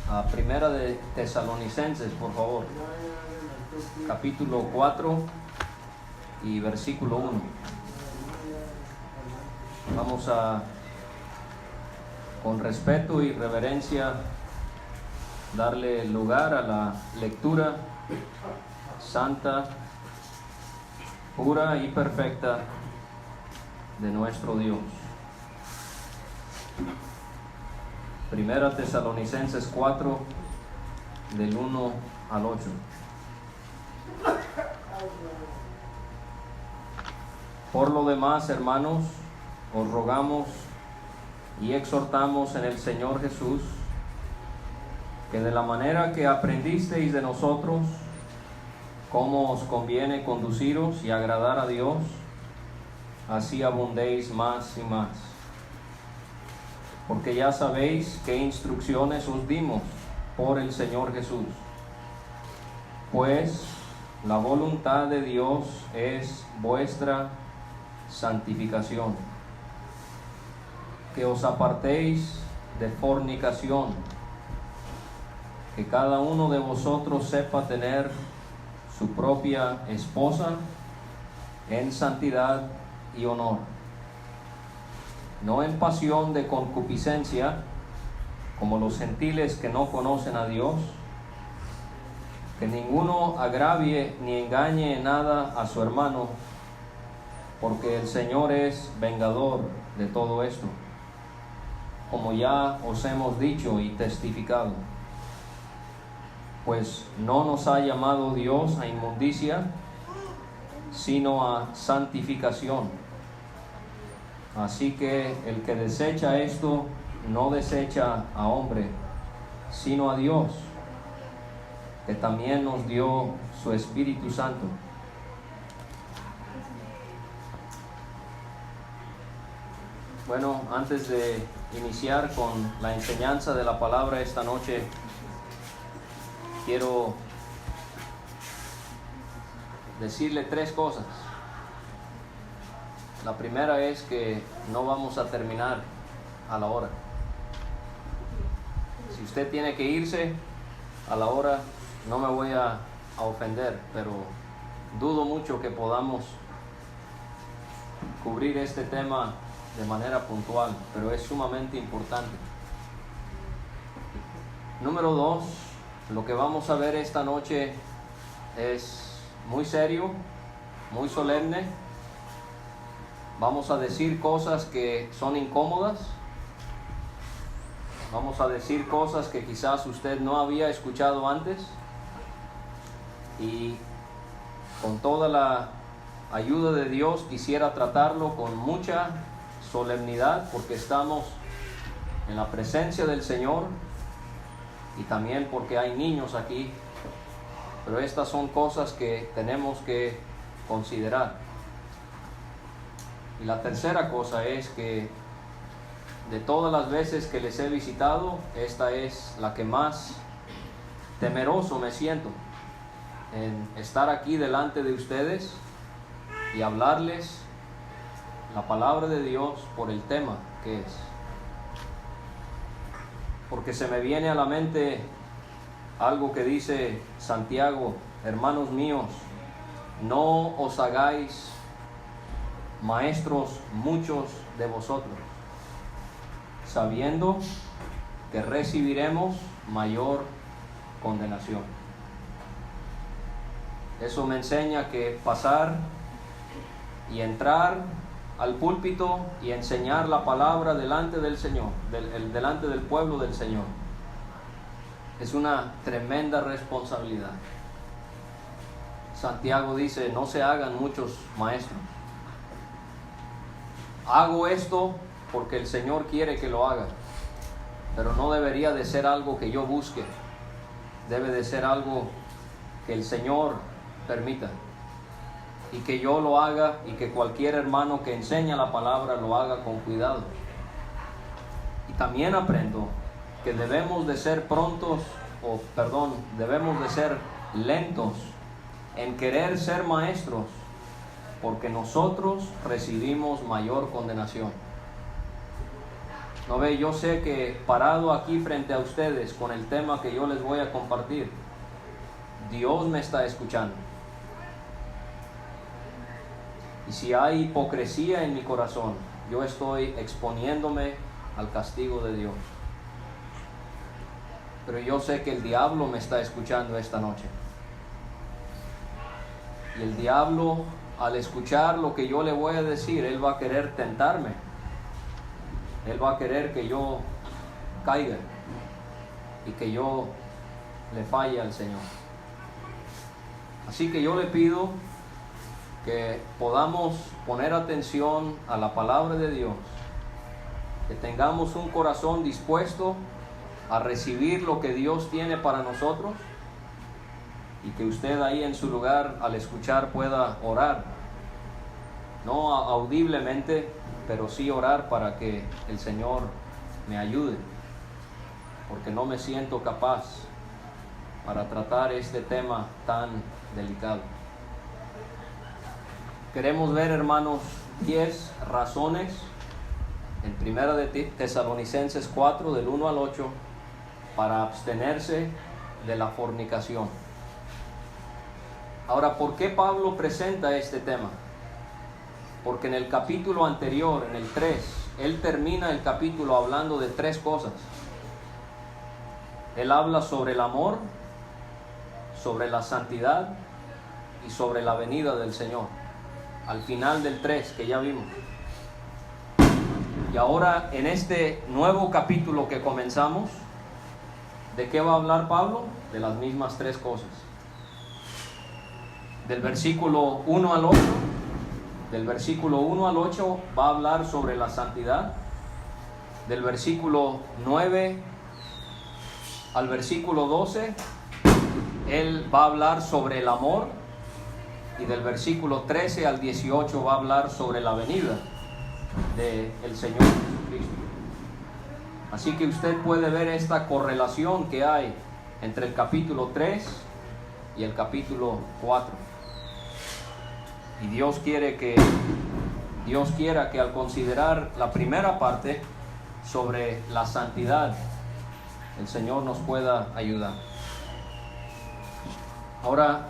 a Primera de Tesalonicenses, por favor, capítulo 4 y versículo 1. Vamos a, con respeto y reverencia, darle lugar a la lectura santa, pura y perfecta de nuestro Dios. Primera Tesalonicenses 4, del 1 al 8. Por lo demás, hermanos, os rogamos y exhortamos en el Señor Jesús, que de la manera que aprendisteis de nosotros, cómo os conviene conduciros y agradar a Dios, así abundéis más y más. Porque ya sabéis qué instrucciones os dimos por el Señor Jesús. Pues la voluntad de Dios es vuestra santificación, que os apartéis de fornicación, que cada uno de vosotros sepa tener su propia esposa en santidad y honor, no en pasión de concupiscencia, como los gentiles que no conocen a Dios. Que ninguno agravie ni engañe en nada a su hermano, porque el Señor es vengador de todo esto, como ya os hemos dicho y testificado. Pues no nos ha llamado Dios a inmundicia, sino a santificación. Así que el que desecha esto, no desecha a hombre, sino a Dios, que también nos dio su Espíritu Santo. Bueno, antes de iniciar con la enseñanza de la palabra esta noche, quiero decirle tres cosas. La primera es que no vamos a terminar a la hora. Si usted tiene que irse a la hora, no me voy a ofender, pero dudo mucho que podamos cubrir este tema de manera puntual, pero es sumamente importante. Número 2, lo que vamos a ver esta noche es muy serio, muy solemne. Vamos a decir cosas que son incómodas. Vamos a decir cosas que quizás usted no había escuchado antes. Y con toda la ayuda de Dios quisiera tratarlo con mucha solemnidad, porque estamos en la presencia del Señor y también porque hay niños aquí. Pero estas son cosas que tenemos que considerar. Y la tercera cosa es que de todas las veces que les he visitado, esta es la que más temeroso me siento en estar aquí delante de ustedes y hablarles la palabra de Dios por el tema que es. Porque se me viene a la mente algo que dice Santiago: hermanos míos, no os hagáis maestros muchos de vosotros, sabiendo que recibiremos mayor condenación. Eso me enseña que pasar y entrar al púlpito y enseñar la palabra delante del Señor, delante del pueblo del Señor, es una tremenda responsabilidad. Santiago dice: no se hagan muchos maestros. Hago esto porque el Señor quiere que lo haga, pero no debería de ser algo que yo busque. Debe de ser algo que el Señor permita, y que yo lo haga, y que cualquier hermano que enseña la palabra lo haga con cuidado. Y también aprendo que debemos de ser debemos de ser lentos en querer ser maestros, porque nosotros recibimos mayor condenación. No ve, yo sé que parado aquí frente a ustedes con el tema que yo les voy a compartir, Dios me está escuchando. Y si hay hipocresía en mi corazón, yo estoy exponiéndome al castigo de Dios. Pero yo sé que el diablo me está escuchando esta noche. Y el diablo, al escuchar lo que yo le voy a decir, él va a querer tentarme. Él va a querer que yo caiga y que yo le falle al Señor. Así que yo le pido que podamos poner atención a la palabra de Dios, que tengamos un corazón dispuesto a recibir lo que Dios tiene para nosotros, y que usted ahí en su lugar al escuchar pueda orar, no audiblemente, pero sí orar para que el Señor me ayude, porque no me siento capaz para tratar este tema tan delicado. Queremos ver, hermanos, 10 razones en 1 de Tesalonicenses 4, del 1 al 8, para abstenerse de la fornicación. Ahora, ¿por qué Pablo presenta este tema? Porque en el capítulo anterior, en el 3, él termina el capítulo hablando de 3 cosas. Él habla sobre el amor, sobre la santidad y sobre la venida del Señor. Al final del 3 que ya vimos. Y ahora en este nuevo capítulo que comenzamos, ¿de qué va a hablar Pablo? De las mismas 3 cosas. Del versículo 1 al 8, del versículo 1 al 8 va a hablar sobre la santidad. Del versículo 9 al versículo 12, él va a hablar sobre el amor. Y del versículo 13 al 18 va a hablar sobre la venida del Señor Jesucristo. Así que usted puede ver esta correlación que hay entre el capítulo 3 y el capítulo 4. Y Dios quiera que al considerar la primera parte sobre la santidad, el Señor nos pueda ayudar. Ahora,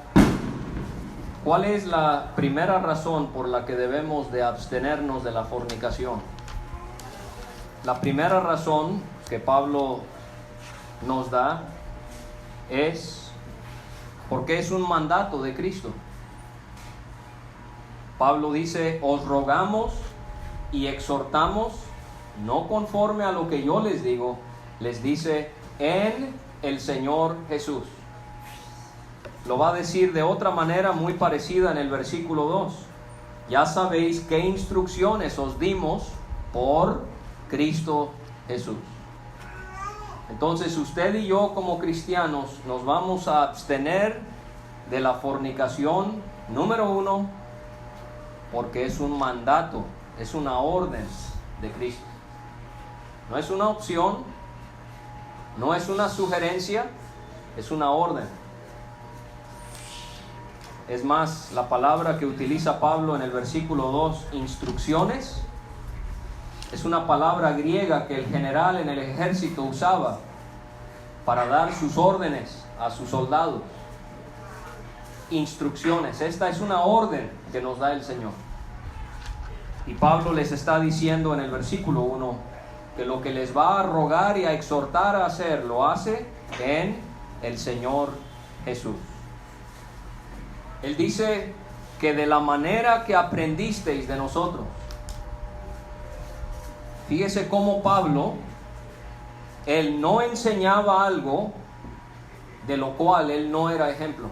¿cuál es la primera razón por la que debemos de abstenernos de la fornicación? La primera razón que Pablo nos da es porque es un mandato de Cristo. Pablo dice: os rogamos y exhortamos, no conforme a lo que yo les digo, les dice en el Señor Jesús. Lo va a decir de otra manera muy parecida en el versículo 2. Ya sabéis qué instrucciones os dimos por Cristo Jesús. Entonces usted y yo como cristianos nos vamos a abstener de la fornicación, número 1, porque es un mandato, es una orden de Cristo. No es una opción, no es una sugerencia, es una orden. Es más, la palabra que utiliza Pablo en el versículo 2, instrucciones, es una palabra griega que el general en el ejército usaba para dar sus órdenes a sus soldados. Instrucciones, esta es una orden que nos da el Señor. Y Pablo les está diciendo en el versículo 1 que lo que les va a rogar y a exhortar a hacer, lo hace en el Señor Jesús. Él dice que de la manera que aprendisteis de nosotros. Fíjese cómo Pablo, él no enseñaba algo de lo cual él no era ejemplo.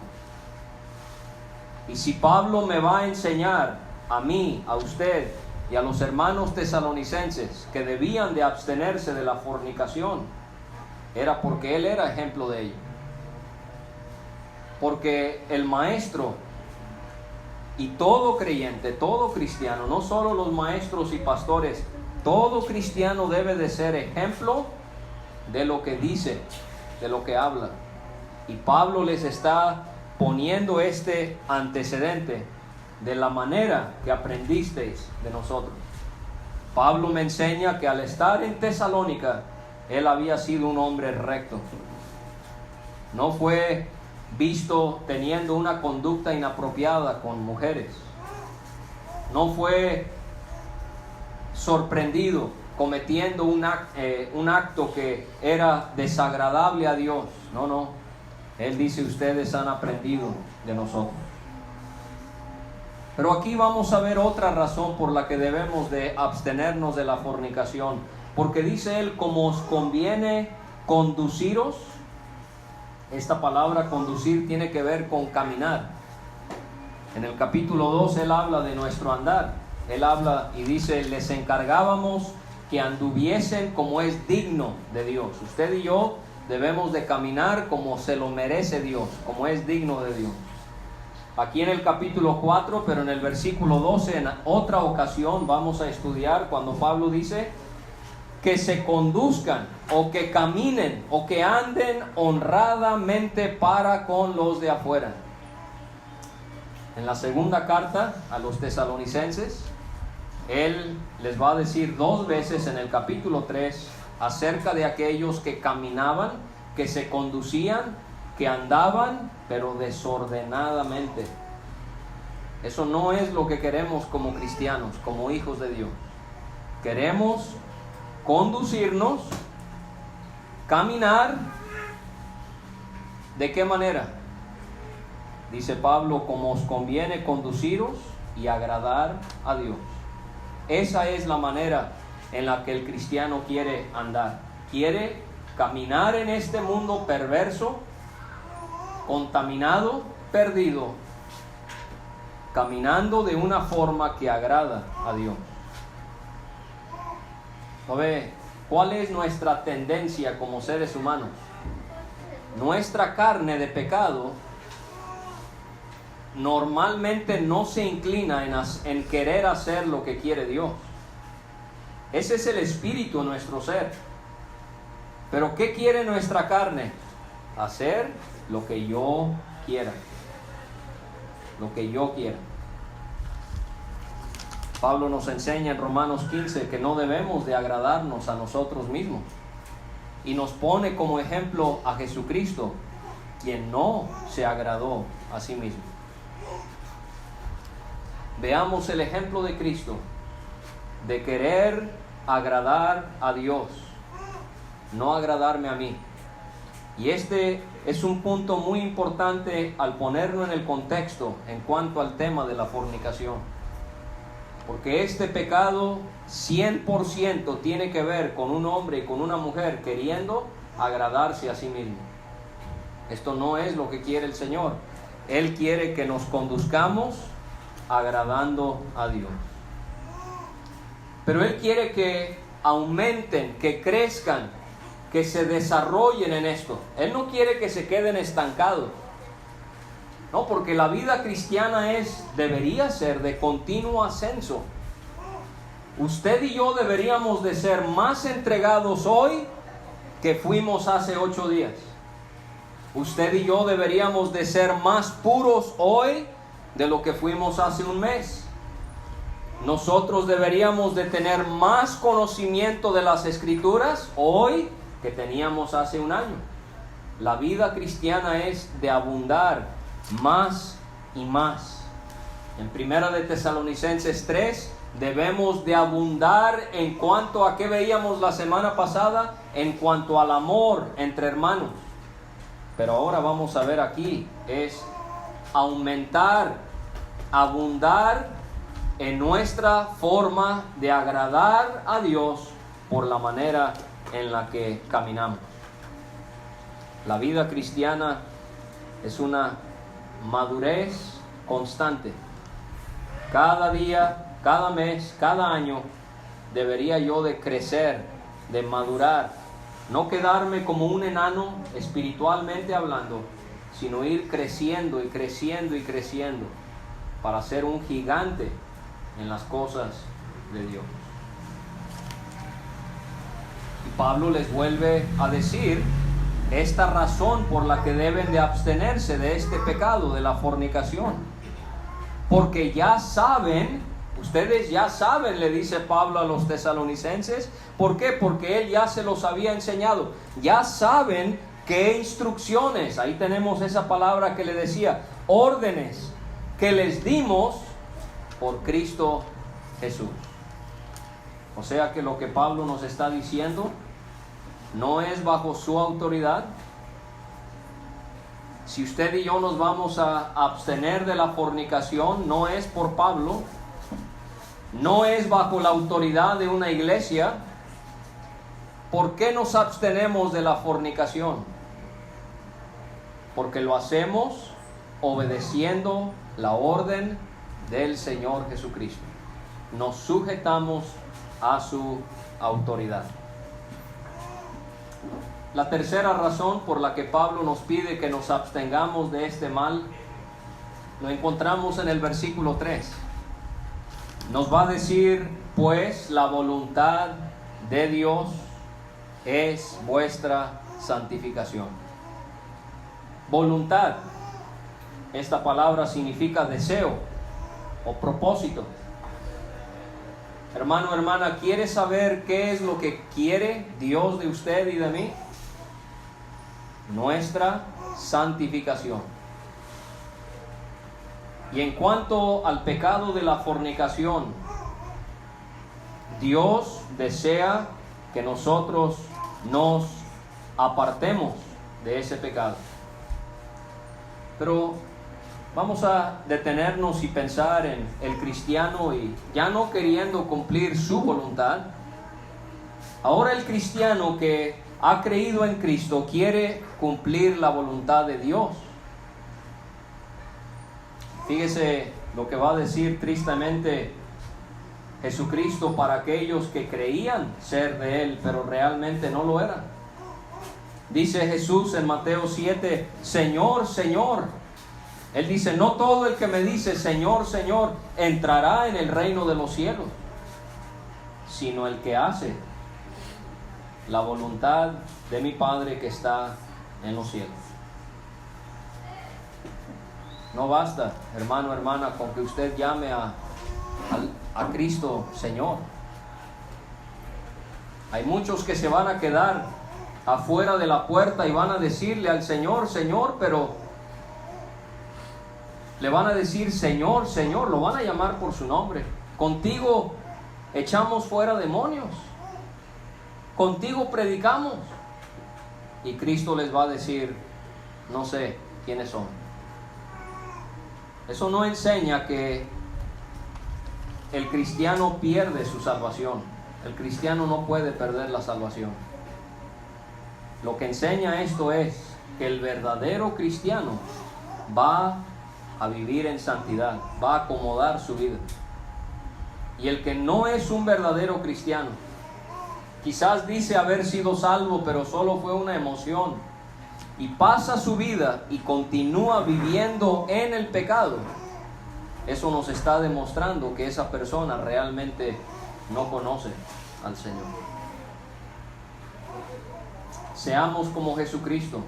Y si Pablo me va a enseñar a mí, a usted y a los hermanos tesalonicenses que debían de abstenerse de la fornicación, era porque él era ejemplo de ello. Porque el maestro y todo creyente, todo cristiano, no solo los maestros y pastores, todo cristiano debe de ser ejemplo de lo que dice, de lo que habla. Y Pablo les está poniendo este antecedente de la manera que aprendisteis de nosotros. Pablo me enseña que al estar en Tesalónica, él había sido un hombre recto. No fue visto teniendo una conducta inapropiada con mujeres. No fue sorprendido cometiendo un acto que era desagradable a Dios. No. Él dice, ustedes han aprendido de nosotros. Pero aquí vamos a ver otra razón por la que debemos de abstenernos de la fornicación. Porque dice él, como os conviene conduciros. Esta palabra conducir tiene que ver con caminar. En el capítulo 2 él habla de nuestro andar. Él habla y dice, les encargábamos que anduviesen como es digno de Dios. Usted y yo debemos de caminar como se lo merece Dios, como es digno de Dios. Aquí en el capítulo 4, pero en el versículo 12, en otra ocasión vamos a estudiar cuando Pablo dice que se conduzcan o que caminen o que anden honradamente para con los de afuera. En la segunda carta a los tesalonicenses, él les va a decir 2 veces en el capítulo 3 acerca de aquellos que caminaban, que se conducían, que andaban, pero desordenadamente. Eso no es lo que queremos como cristianos, como hijos de Dios. Queremos conducirnos, caminar. ¿De qué manera? Dice Pablo, como os conviene conduciros y agradar a Dios. Esa es la manera en la que el cristiano quiere andar. Quiere caminar en este mundo perverso, contaminado, perdido, caminando de una forma que agrada a Dios. ¿Sabe cuál es nuestra tendencia como seres humanos? Nuestra carne de pecado normalmente no se inclina en querer hacer lo que quiere Dios. Ese es el espíritu en nuestro ser. Pero ¿qué quiere nuestra carne? Hacer lo que yo quiera. Lo que yo quiera. Pablo nos enseña en Romanos 15 que no debemos de agradarnos a nosotros mismos. Y nos pone como ejemplo a Jesucristo, quien no se agradó a sí mismo. Veamos el ejemplo de Cristo, de querer agradar a Dios, no agradarme a mí. Y este es un punto muy importante al ponerlo en el contexto en cuanto al tema de la fornicación. Porque este pecado 100% tiene que ver con un hombre y con una mujer queriendo agradarse a sí mismo. Esto no es lo que quiere el Señor. Él quiere que nos conduzcamos agradando a Dios. Pero Él quiere que aumenten, que crezcan, que se desarrollen en esto. Él no quiere que se queden estancados. No, porque la vida cristiana debería ser de continuo ascenso. Usted y yo deberíamos de ser más entregados hoy que fuimos hace 8 días. Usted y yo deberíamos de ser más puros hoy de lo que fuimos hace un mes. Nosotros deberíamos de tener más conocimiento de las Escrituras hoy que teníamos hace un año. La vida cristiana es de abundar más y más. En Primera de Tesalonicenses 3 debemos de abundar en cuanto a qué veíamos la semana pasada, en cuanto al amor entre hermanos. Pero ahora vamos a ver aquí, es aumentar, abundar en nuestra forma de agradar a Dios por la manera en la que caminamos. La vida cristiana es una madurez constante. Cada día, cada mes, cada año debería yo de crecer, de madurar, no quedarme como un enano espiritualmente hablando, sino ir creciendo y creciendo y creciendo para ser un gigante en las cosas de Dios. Y Pablo les vuelve a decir esta razón por la que deben de abstenerse de este pecado, de la fornicación, porque ya saben Ustedes ya saben, le dice Pablo a los tesalonicenses. ¿Por qué? Porque él ya se los había enseñado. Ya saben qué instrucciones, ahí tenemos esa palabra que le decía, órdenes que les dimos por Cristo Jesús. O sea que lo que Pablo nos está diciendo no es bajo su autoridad. Si usted y yo nos vamos a abstener de la fornicación, no es por Pablo, no es bajo la autoridad de una iglesia. ¿Por qué nos abstenemos de la fornicación? Porque lo hacemos obedeciendo la orden del Señor Jesucristo. Nos sujetamos a su autoridad. La tercera razón por la que Pablo nos pide que nos abstengamos de este mal, lo encontramos en el versículo 3. Nos va a decir, pues la voluntad de Dios es vuestra santificación. Voluntad, esta palabra significa deseo o propósito. Hermano, hermana, ¿quiere saber qué es lo que quiere Dios de usted y de mí? Nuestra santificación. Y en cuanto al pecado de la fornicación, Dios desea que nosotros nos apartemos de ese pecado. Pero vamos a detenernos y pensar en el cristiano y ya no queriendo cumplir su voluntad. Ahora el cristiano que ha creído en Cristo quiere cumplir la voluntad de Dios. Fíjese lo que va a decir tristemente Jesucristo para aquellos que creían ser de Él, pero realmente no lo eran. Dice Jesús en Mateo 7, Señor, Señor. Él dice, no todo el que me dice Señor, Señor, entrará en el reino de los cielos, sino el que hace la voluntad de mi Padre que está en los cielos. No basta, hermano, hermana, con que usted llame a Cristo Señor. Hay muchos que se van a quedar afuera de la puerta y van a decirle al Señor, Señor, pero le van a decir Señor, Señor, lo van a llamar por su nombre. Contigo echamos fuera demonios, contigo predicamos. Y Cristo les va a decir, no sé quiénes son. Eso no enseña que el cristiano pierde su salvación. El cristiano no puede perder la salvación. Lo que enseña esto es que el verdadero cristiano va a vivir en santidad, va a acomodar su vida. Y el que no es un verdadero cristiano, quizás dice haber sido salvo, pero solo fue una emoción, y pasa su vida y continúa viviendo en el pecado, eso nos está demostrando que esa persona realmente no conoce al Señor. Seamos como Jesucristo.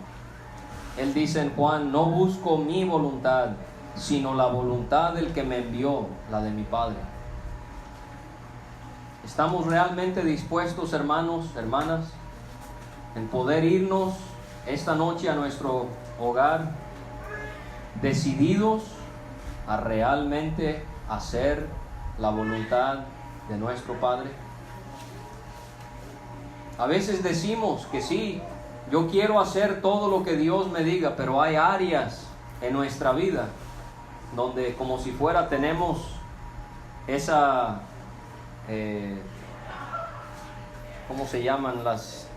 Él dice en Juan, no busco mi voluntad, sino la voluntad del que me envió, la de mi Padre. ¿Estamos realmente dispuestos, hermanos, hermanas, en poder irnos esta noche a nuestro hogar, decididos a realmente hacer la voluntad de nuestro Padre? A veces decimos que sí, yo quiero hacer todo lo que Dios me diga, pero hay áreas en nuestra vida donde como si fuera tenemos esa, ¿cómo se llaman?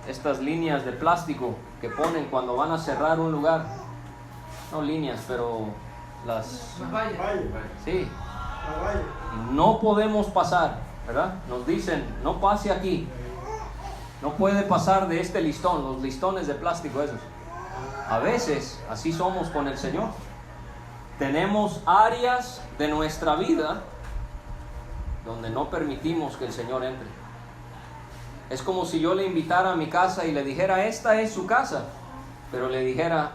Estas líneas de plástico que ponen cuando van a cerrar un lugar. No líneas, pero las vallas. Sí. Y no podemos pasar, ¿verdad? Nos dicen, no pase aquí. No puede pasar de este listón, los listones de plástico esos. A veces así somos con el Señor. Tenemos áreas de nuestra vida donde no permitimos que el Señor entre. Es como si yo le invitara a mi casa y le dijera, esta es su casa, pero le dijera,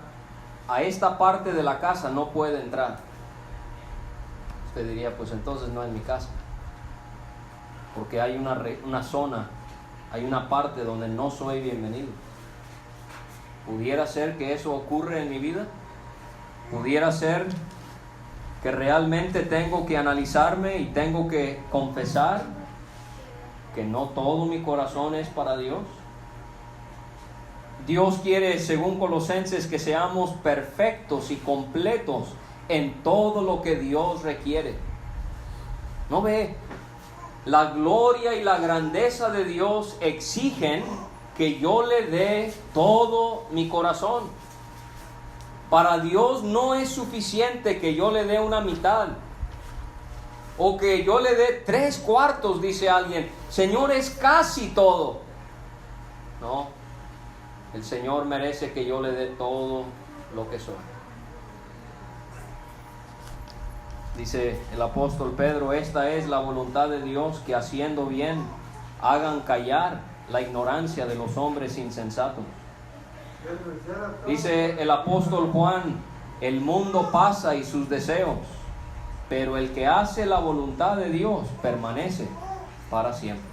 a esta parte de la casa no puede entrar. Usted diría, pues entonces no es mi casa. porque hay una zona, hay una parte donde no soy bienvenido. ¿Pudiera ser que eso ocurre en mi vida? ¿Pudiera ser que realmente tengo que analizarme y tengo que confesar que no todo mi corazón es para Dios? Dios quiere, según Colosenses, que seamos perfectos y completos en todo lo que Dios requiere. ¿No ve? La gloria y la grandeza de Dios exigen que yo le dé todo mi corazón. Para Dios no es suficiente que yo le dé una mitad o que yo le dé 3/4, dice alguien. Señor, es casi todo. No, el Señor merece que yo le dé todo lo que soy. Dice el apóstol Pedro, esta es la voluntad de Dios, que haciendo bien hagan callar la ignorancia de los hombres insensatos. Dice el apóstol Juan, el mundo pasa y sus deseos, pero el que hace la voluntad de Dios permanece para siempre.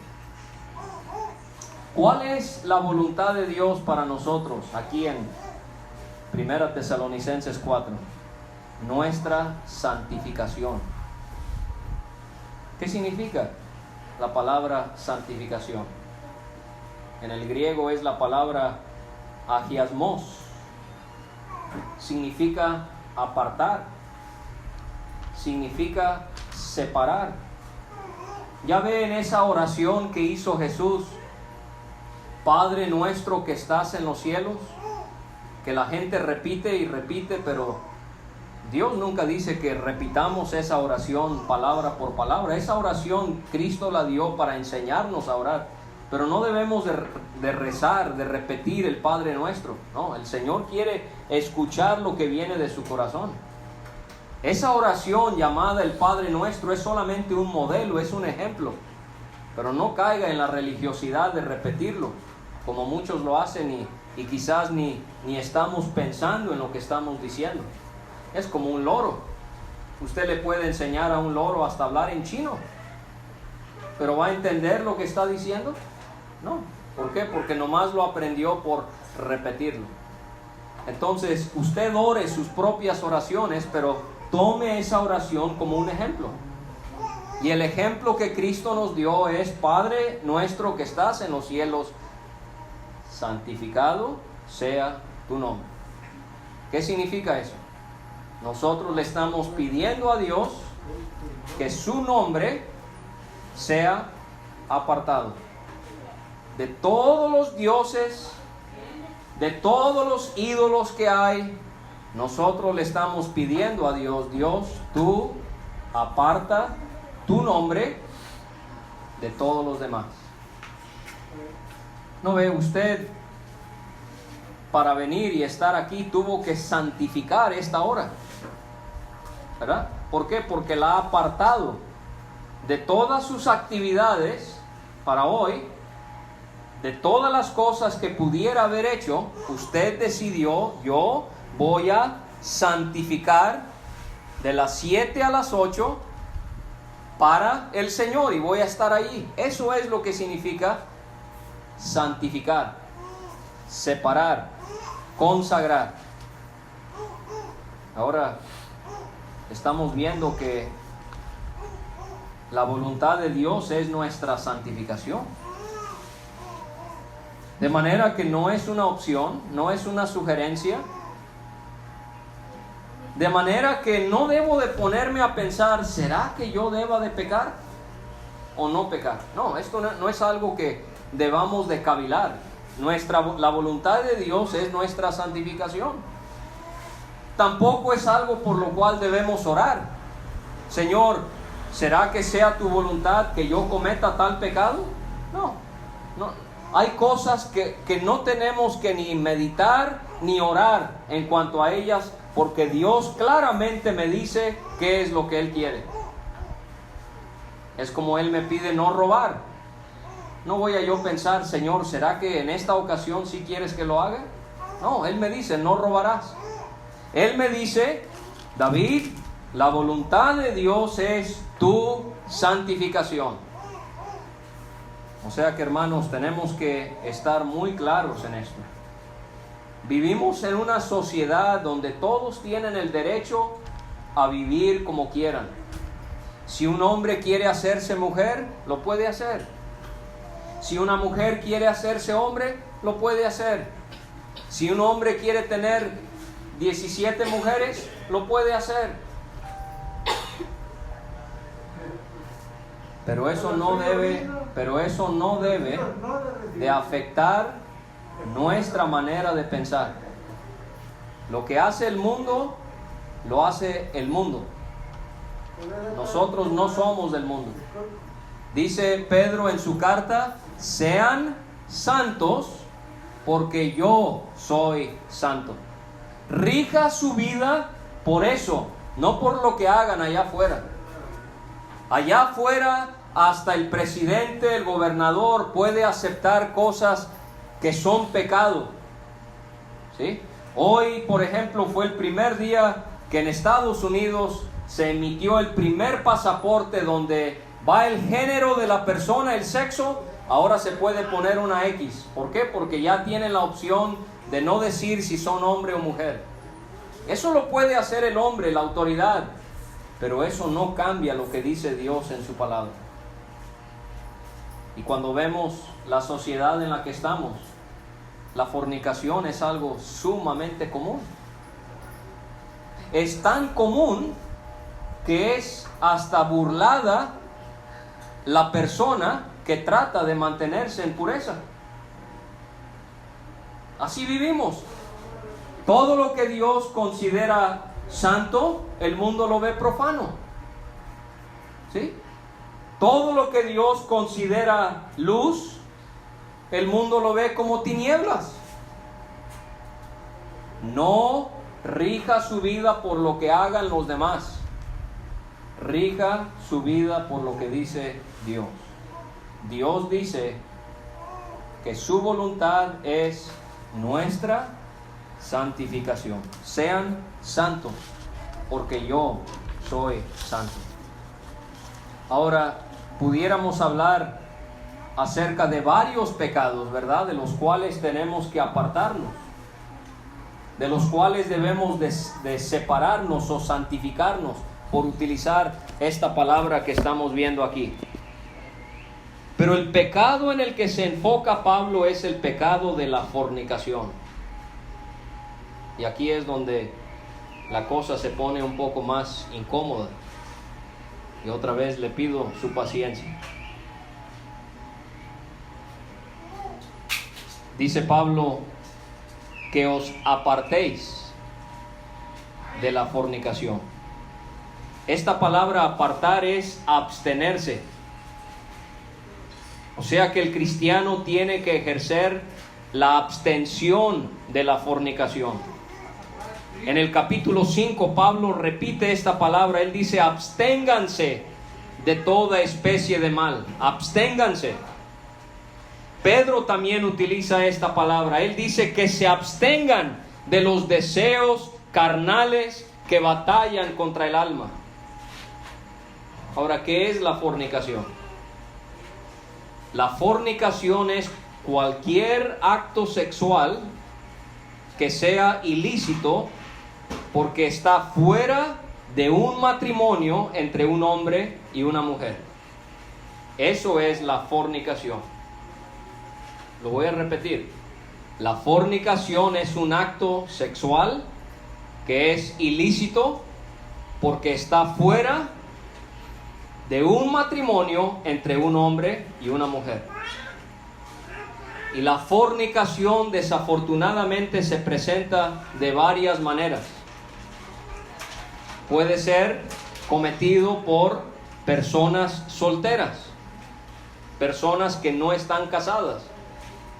¿Cuál es la voluntad de Dios para nosotros aquí en 1 Tesalonicenses 4? Nuestra santificación. ¿Qué significa la palabra santificación? En el griego es la palabra agiasmos. Significa apartar, significa separar. Ya ve en esa oración que hizo Jesús, Padre nuestro que estás en los cielos, que la gente repite y repite, pero Dios nunca dice que repitamos esa oración palabra por palabra. Esa oración Cristo la dio para enseñarnos a orar, pero no debemos de rezar, de repetir el Padre nuestro. No, el Señor quiere escuchar lo que viene de su corazón. Esa oración llamada el Padre nuestro es solamente un modelo, es un ejemplo, pero no caiga en la religiosidad de repetirlo, como muchos lo hacen y quizás ni estamos pensando en lo que estamos diciendo. Es como un loro. Usted le puede enseñar a un loro hasta hablar en chino, pero ¿va a entender lo que está diciendo? No. ¿Por qué? Porque nomás lo aprendió por repetirlo. Entonces, usted ore sus propias oraciones, pero tome esa oración como un ejemplo. Y el ejemplo que Cristo nos dio es: Padre nuestro que estás en los cielos, santificado sea tu nombre. ¿Qué significa eso? Nosotros le estamos pidiendo a Dios que su nombre sea apartado de todos los dioses, de todos los ídolos que hay. Nosotros le estamos pidiendo a Dios: Dios, tú aparta tu nombre de todos los demás. ¿No ve usted? Para venir y estar aquí tuvo que santificar esta hora, ¿verdad? ¿Por qué? Porque la ha apartado de todas sus actividades para hoy, de todas las cosas que pudiera haber hecho. Usted decidió: yo voy a santificar de las 7 a las 8 para el Señor y voy a estar ahí. Eso es lo que significa santificar, separar, consagrar. Ahora estamos viendo que la voluntad de Dios es nuestra santificación. De manera que no es una opción, no es una sugerencia. De manera que no debo de ponerme a pensar: ¿será que yo deba de pecar o no pecar? No, esto no es algo que debamos de cavilar. La voluntad de Dios es nuestra santificación. Tampoco es algo por lo cual debemos orar: Señor, ¿será que sea tu voluntad que yo cometa tal pecado? No. Hay cosas que no tenemos que ni meditar ni orar en cuanto a ellas, porque Dios claramente me dice qué es lo que Él quiere. Es como Él me pide no robar. No voy a yo pensar: Señor, ¿será que en esta ocasión sí quieres que lo haga? No, Él me dice: no robarás. Él me dice: David, la voluntad de Dios es tu santificación. O sea que, hermanos, tenemos que estar muy claros en esto. Vivimos en una sociedad donde todos tienen el derecho a vivir como quieran. Si un hombre quiere hacerse mujer, lo puede hacer. Si una mujer quiere hacerse hombre, lo puede hacer. Si un hombre quiere tener 17 mujeres, lo puede hacer. Pero eso no debe de afectar nuestra manera de pensar. Lo que hace el mundo, lo hace el mundo. Nosotros no somos del mundo. Dice Pedro en su carta: sean santos porque yo soy santo. Rija su vida por eso, no por lo que hagan allá afuera. Allá afuera hasta el presidente, el gobernador puede aceptar cosas que son pecado. ¿Sí? Hoy, por ejemplo, fue el primer día que en Estados Unidos se emitió el primer pasaporte donde va el género de la persona, el sexo. Ahora se puede poner una X. ¿Por qué? Porque ya tienen la opción de no decir si son hombre o mujer. Eso lo puede hacer el hombre, la autoridad, pero eso no cambia lo que dice Dios en su palabra. Y cuando vemos la sociedad en la que estamos, la fornicación es algo sumamente común. Es tan común que es hasta burlada la persona que trata de mantenerse en pureza. Así vivimos. Todo lo que Dios considera santo, el mundo lo ve profano. ¿Sí? Todo lo que Dios considera luz, el mundo lo ve como tinieblas. No rija su vida por lo que hagan los demás. Rija su vida por lo que dice Dios. Dios dice que su voluntad es nuestra santificación. Sean santos, porque yo soy santo. Ahora, pudiéramos hablar acerca de varios pecados, ¿verdad? De los cuales tenemos que apartarnos, de los cuales debemos de separarnos o santificarnos, por utilizar esta palabra que estamos viendo aquí. Pero el pecado en el que se enfoca Pablo es el pecado de la fornicación. Y aquí es donde la cosa se pone un poco más incómoda. Y otra vez le pido su paciencia. Dice Pablo que os apartéis de la fornicación. Esta palabra apartar es abstenerse. O sea que el cristiano tiene que ejercer la abstención de la fornicación. En el capítulo 5 Pablo repite esta palabra. Él dice: absténganse de toda especie de mal. Absténganse. Pedro también utiliza esta palabra. Él dice que se abstengan de los deseos carnales que batallan contra el alma. Ahora, ¿qué es la fornicación? La fornicación es cualquier acto sexual que sea ilícito porque está fuera de un matrimonio entre un hombre y una mujer. Eso es la fornicación. Lo voy a repetir. La fornicación es un acto sexual que es ilícito porque está fuera de un matrimonio entre un hombre y una mujer. Y la fornicación desafortunadamente se presenta de varias maneras. Puede ser cometido por personas solteras, personas que no están casadas.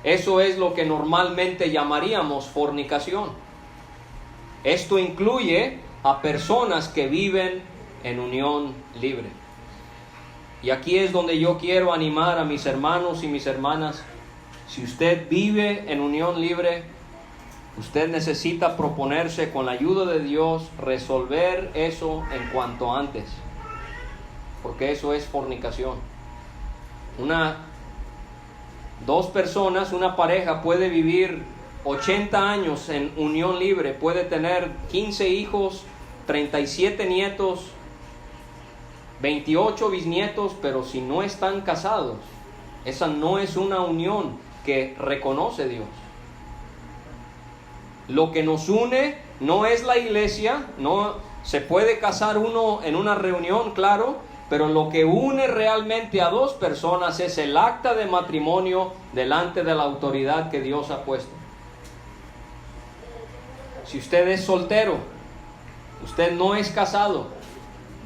Eso es lo que normalmente llamaríamos fornicación. Esto incluye a personas que viven en unión libre. Y aquí es donde yo quiero animar a mis hermanos y mis hermanas. Si usted vive en unión libre, usted necesita proponerse con la ayuda de Dios resolver eso en cuanto antes, porque eso es fornicación. Una Dos personas, una pareja puede vivir 80 años en unión libre, puede tener 15 hijos, 37 nietos, 28 bisnietos, pero si no están casados, esa no es una unión que reconoce Dios. Lo que nos une no es la iglesia, no se puede casar uno en una reunión, claro, pero lo que une realmente a dos personas es el acta de matrimonio delante de la autoridad que Dios ha puesto. Si usted es soltero, usted no es casado,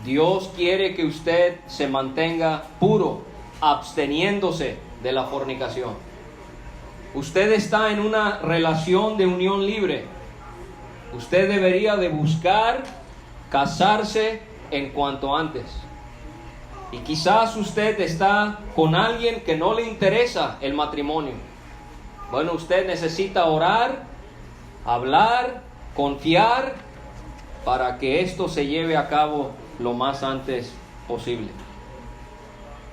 Dios quiere que usted se mantenga puro, absteniéndose de la fornicación. Usted está en una relación de unión libre. Usted debería de buscar casarse en cuanto antes. Y quizás usted está con alguien que no le interesa el matrimonio. Bueno, usted necesita orar, hablar, confiar para que esto se lleve a cabo lo más antes posible.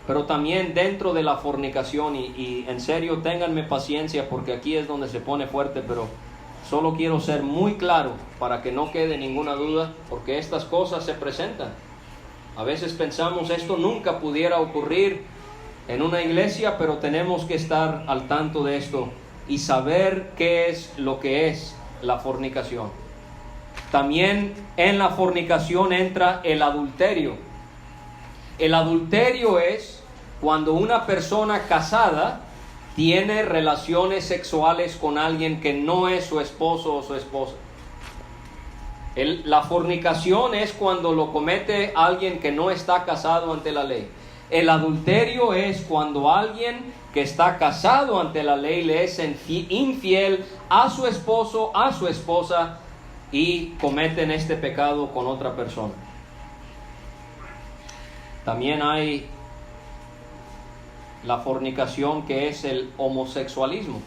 Pero también dentro de la fornicación, y en serio ténganme paciencia porque aquí es donde se pone fuerte, pero solo quiero ser muy claro para que no quede ninguna duda, porque estas cosas se presentan. A veces pensamos esto nunca pudiera ocurrir en una iglesia, pero tenemos que estar al tanto de esto y saber qué es lo que es la fornicación. También en la fornicación entra el adulterio. El adulterio es cuando una persona casada tiene relaciones sexuales con alguien que no es su esposo o su esposa. La fornicación es cuando lo comete alguien que no está casado ante la ley. El adulterio es cuando alguien que está casado ante la ley le es infiel a su esposo, a su esposa, y cometen este pecado con otra persona. También hay la fornicación, que es el homosexualismo.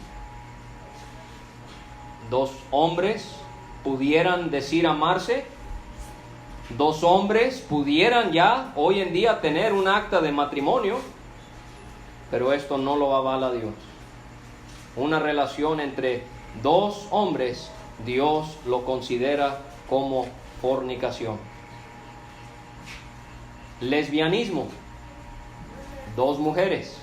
Dos hombres pudieran decir amarse, dos hombres pudieran ya hoy en día tener un acta de matrimonio, pero esto no lo avala Dios. Una relación entre dos hombres, Dios lo considera como fornicación. Lesbianismo, dos mujeres.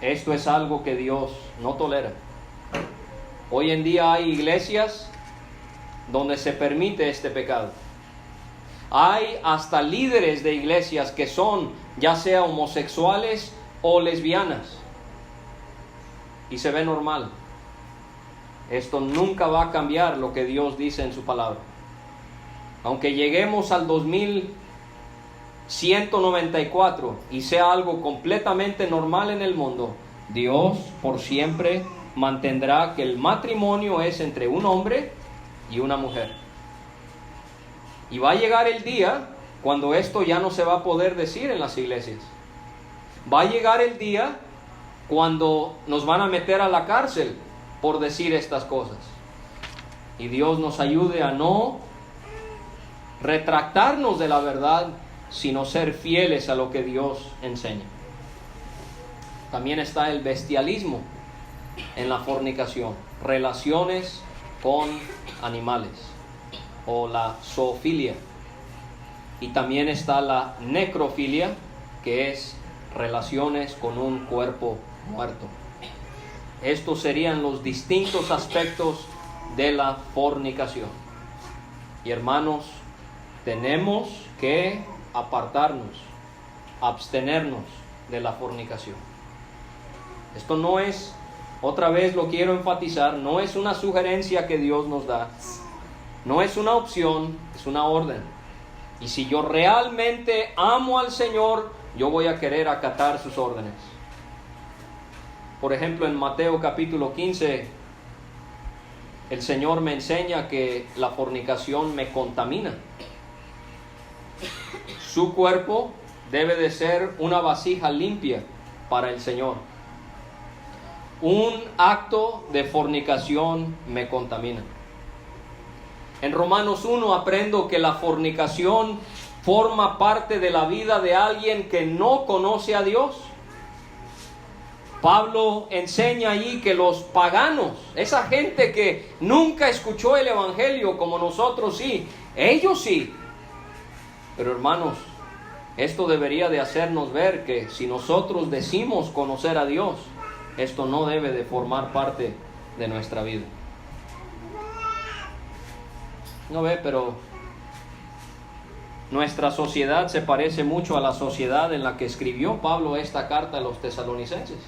Esto es algo que Dios no tolera. Hoy en día hay iglesias donde se permite este pecado. Hay hasta líderes de iglesias que son ya sea homosexuales o lesbianas, y se ve normal. Esto nunca va a cambiar lo que Dios dice en su palabra. Aunque lleguemos al 2194 y sea algo completamente normal en el mundo, Dios por siempre mantendrá que el matrimonio es entre un hombre y una mujer. Y va a llegar el día cuando esto ya no se va a poder decir en las iglesias. Va a llegar el día cuando nos van a meter a la cárcel por decir estas cosas. Y Dios nos ayude a no retractarnos de la verdad, sino ser fieles a lo que Dios enseña. También está el bestialismo en la fornicación, relaciones con animales, o la zoofilia. Y también está la necrofilia, que es relaciones con un cuerpo muerto. Estos serían los distintos aspectos de la fornicación. Y hermanos, tenemos que apartarnos, abstenernos de la fornicación. Esto no es, otra vez lo quiero enfatizar, no es una sugerencia que Dios nos da, no es una opción, es una orden. Y si yo realmente amo al Señor, yo voy a querer acatar sus órdenes. Por ejemplo, en Mateo capítulo 15, el Señor me enseña que la fornicación me contamina. Su cuerpo debe de ser una vasija limpia para el Señor. Un acto de fornicación me contamina. En Romanos 1 aprendo que la fornicación forma parte de la vida de alguien que no conoce a Dios. Pablo enseña allí que los paganos, esa gente que nunca escuchó el evangelio como nosotros sí, ellos sí. Pero hermanos, esto debería de hacernos ver que si nosotros decimos conocer a Dios, esto no debe de formar parte de nuestra vida. No ve, pero nuestra sociedad se parece mucho a la sociedad en la que escribió Pablo esta carta a los tesalonicenses.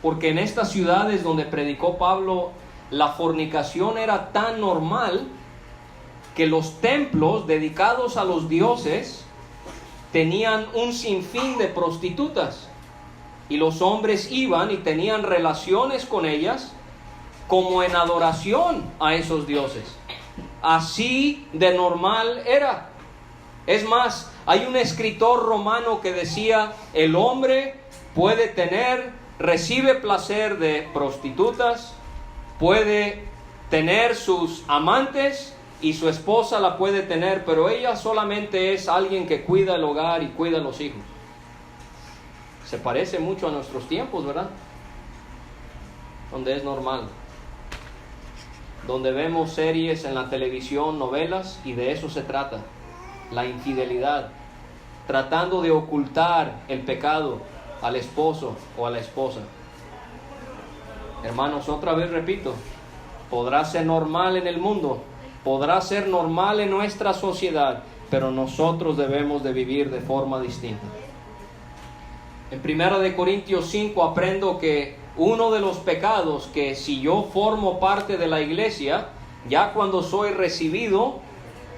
Porque en estas ciudades donde predicó Pablo, la fornicación era tan normal que los templos dedicados a los dioses tenían un sinfín de prostitutas. Y los hombres iban y tenían relaciones con ellas como en adoración a esos dioses. Así de normal era. Es más, hay un escritor romano que decía, el hombre recibe placer de prostitutas, puede tener sus amantes y su esposa la puede tener, pero ella solamente es alguien que cuida el hogar y cuida a los hijos. Se parece mucho a nuestros tiempos, ¿verdad? Donde es normal. Donde vemos series en la televisión, novelas, y de eso se trata. La infidelidad. Tratando de ocultar el pecado al esposo o a la esposa. Hermanos, otra vez repito, podrá ser normal en el mundo, podrá ser normal en nuestra sociedad, pero nosotros debemos de vivir de forma distinta. En 1 Corintios 5 aprendo que uno de los pecados que si yo formo parte de la iglesia, ya cuando soy recibido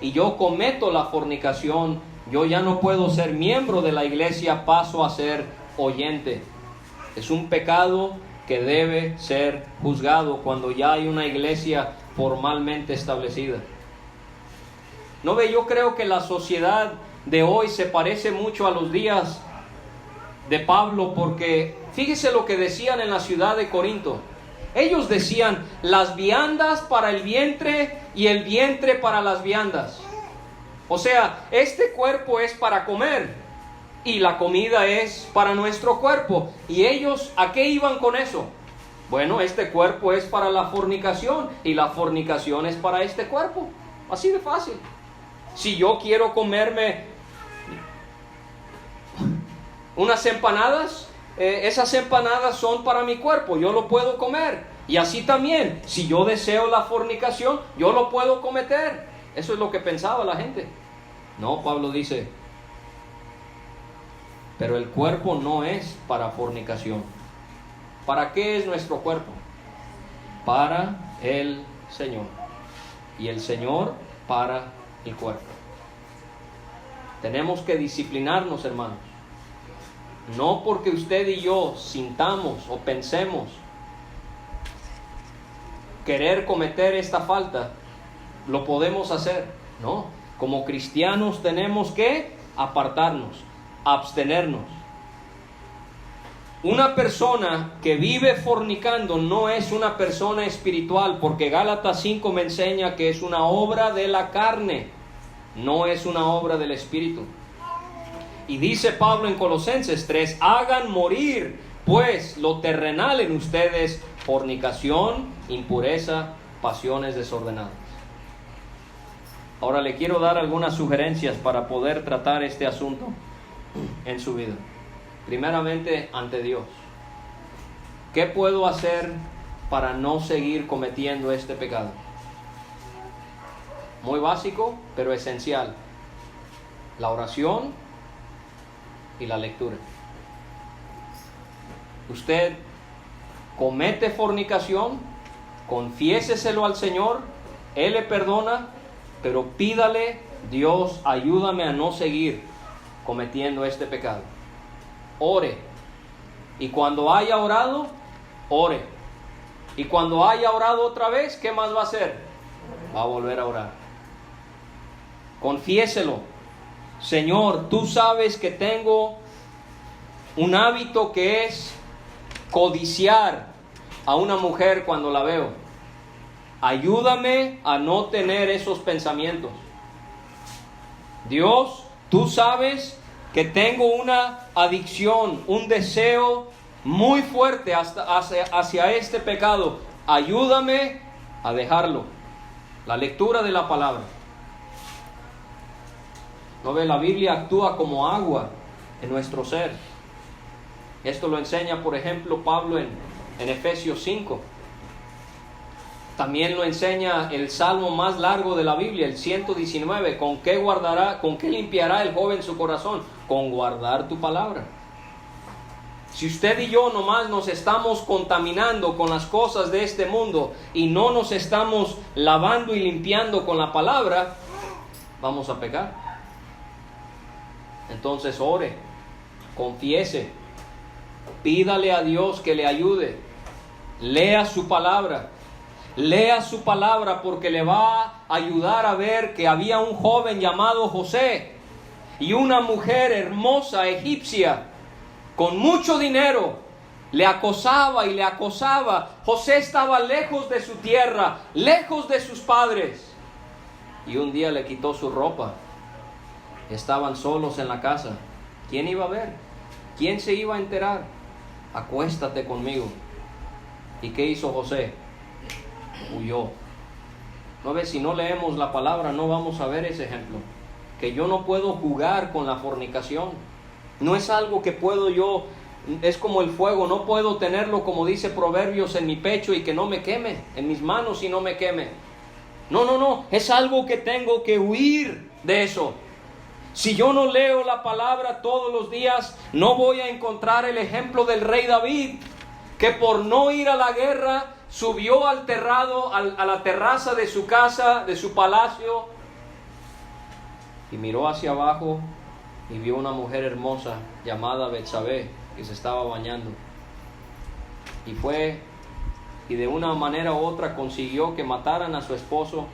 y yo cometo la fornicación, yo ya no puedo ser miembro de la iglesia, paso a ser oyente. Es un pecado que debe ser juzgado cuando ya hay una iglesia formalmente establecida. No ve, yo creo que la sociedad de hoy se parece mucho a los días de Pablo, porque fíjese lo que decían en la ciudad de Corinto. Ellos decían, las viandas para el vientre y el vientre para las viandas. O sea, este cuerpo es para comer y la comida es para nuestro cuerpo. ¿Y ellos a qué iban con eso? Bueno, este cuerpo es para la fornicación y la fornicación es para este cuerpo. Así de fácil. Si yo quiero comerme unas empanadas, esas empanadas son para mi cuerpo, yo lo puedo comer. Y así también, si yo deseo la fornicación, yo lo puedo cometer. Eso es lo que pensaba la gente. No, Pablo dice, pero el cuerpo no es para fornicación. ¿Para qué es nuestro cuerpo? Para el Señor. Y el Señor para el cuerpo. Tenemos que disciplinarnos, hermanos. No porque usted y yo sintamos o pensemos querer cometer esta falta, lo podemos hacer. No, como cristianos tenemos que apartarnos, abstenernos. Una persona que vive fornicando no es una persona espiritual, porque Gálatas 5 me enseña que es una obra de la carne, no es una obra del Espíritu. Y dice Pablo en Colosenses 3, hagan morir pues lo terrenal en ustedes, fornicación, impureza, pasiones desordenadas. Ahora le quiero dar algunas sugerencias para poder tratar este asunto en su vida. Primeramente, ante Dios. ¿Qué puedo hacer para no seguir cometiendo este pecado? Muy básico, pero esencial. La oración y la lectura. Usted comete fornicación, confiéseselo al Señor, Él le perdona, pero pídale, Dios, ayúdame a no seguir cometiendo este pecado. Ore. Y cuando haya orado, ore. Y cuando haya orado otra vez, ¿qué más va a hacer? Va a volver a orar. Confiéselo. Señor, tú sabes que tengo un hábito que es codiciar a una mujer cuando la veo. Ayúdame a no tener esos pensamientos. Dios, tú sabes que tengo una adicción, un deseo muy fuerte hacia este pecado. Ayúdame a dejarlo. La lectura de la palabra. ¿No ve? La Biblia actúa como agua en nuestro ser. Esto lo enseña, por ejemplo, Pablo en Efesios 5. También lo enseña el salmo más largo de la Biblia, el 119. ¿Con qué limpiará el joven su corazón? Con guardar tu palabra. Si usted y yo nomás nos estamos contaminando con las cosas de este mundo y no nos estamos lavando y limpiando con la palabra, vamos a pecar. Entonces ore, confiese, pídale a Dios que le ayude, lea su palabra porque le va a ayudar a ver que había un joven llamado José y una mujer hermosa egipcia con mucho dinero le acosaba y le acosaba. José estaba lejos de su tierra, lejos de sus padres, y un día le quitó su ropa. Estaban solos en la casa. ¿Quién iba a ver? ¿Quién se iba a enterar? Acuéstate conmigo. ¿Y qué hizo José? Huyó. ¿No ves? Si no leemos la palabra no vamos a ver ese ejemplo. Que yo no puedo jugar con la fornicación. No es algo que puedo yo, es como el fuego, no puedo tenerlo, como dice Proverbios, en mi pecho y que no me queme, en mis manos y no me queme. No, es algo que tengo que huir de eso. Si yo no leo la palabra todos los días, no voy a encontrar el ejemplo del rey David, que por no ir a la guerra, subió al terrado, a la terraza de su casa, de su palacio, y miró hacia abajo y vio una mujer hermosa llamada Betsabé que se estaba bañando. Y fue y de una manera u otra consiguió que mataran a su esposo,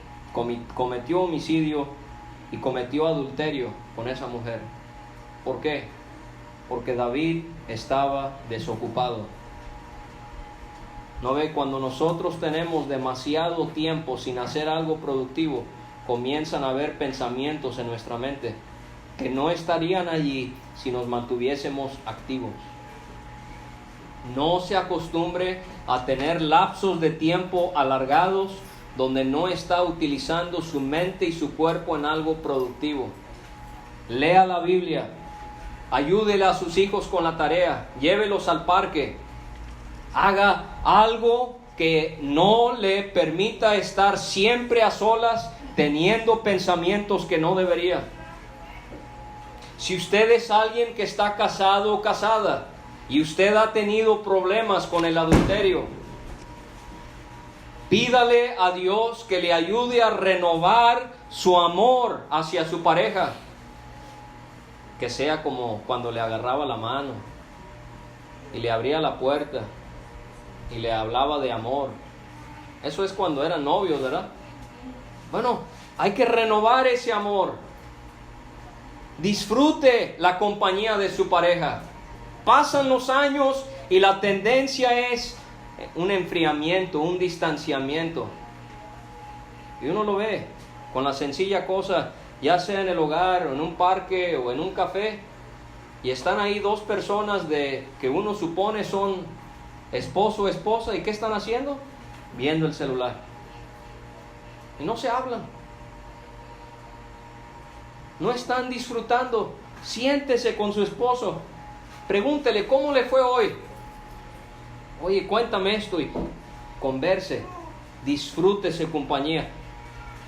cometió homicidio y cometió adulterio con esa mujer. ¿Por qué? Porque David estaba desocupado. ¿No ve? Cuando nosotros tenemos demasiado tiempo sin hacer algo productivo, comienzan a haber pensamientos en nuestra mente que no estarían allí si nos mantuviésemos activos. No se acostumbre a tener lapsos de tiempo alargados donde no está utilizando su mente y su cuerpo en algo productivo. Lea la Biblia, ayúdele a sus hijos con la tarea, llévelos al parque, haga algo que no le permita estar siempre a solas teniendo pensamientos que no debería. Si usted es alguien que está casado o casada y usted ha tenido problemas con el adulterio, pídale a Dios que le ayude a renovar su amor hacia su pareja. Que sea como cuando le agarraba la mano y le abría la puerta y le hablaba de amor. Eso es cuando eran novios, ¿verdad? Bueno, hay que renovar ese amor. Disfrute la compañía de su pareja. Pasan los años y la tendencia es un enfriamiento, un distanciamiento. Y uno lo ve con la sencilla cosa, ya sea en el hogar o en un parque o en un café, y están ahí dos personas que uno supone son esposo o esposa, ¿y qué están haciendo? Viendo el celular. Y no se hablan. No están disfrutando. Siéntese con su esposo. Pregúntele, ¿cómo le fue hoy? Oye, cuéntame esto y converse. Disfrútese compañía.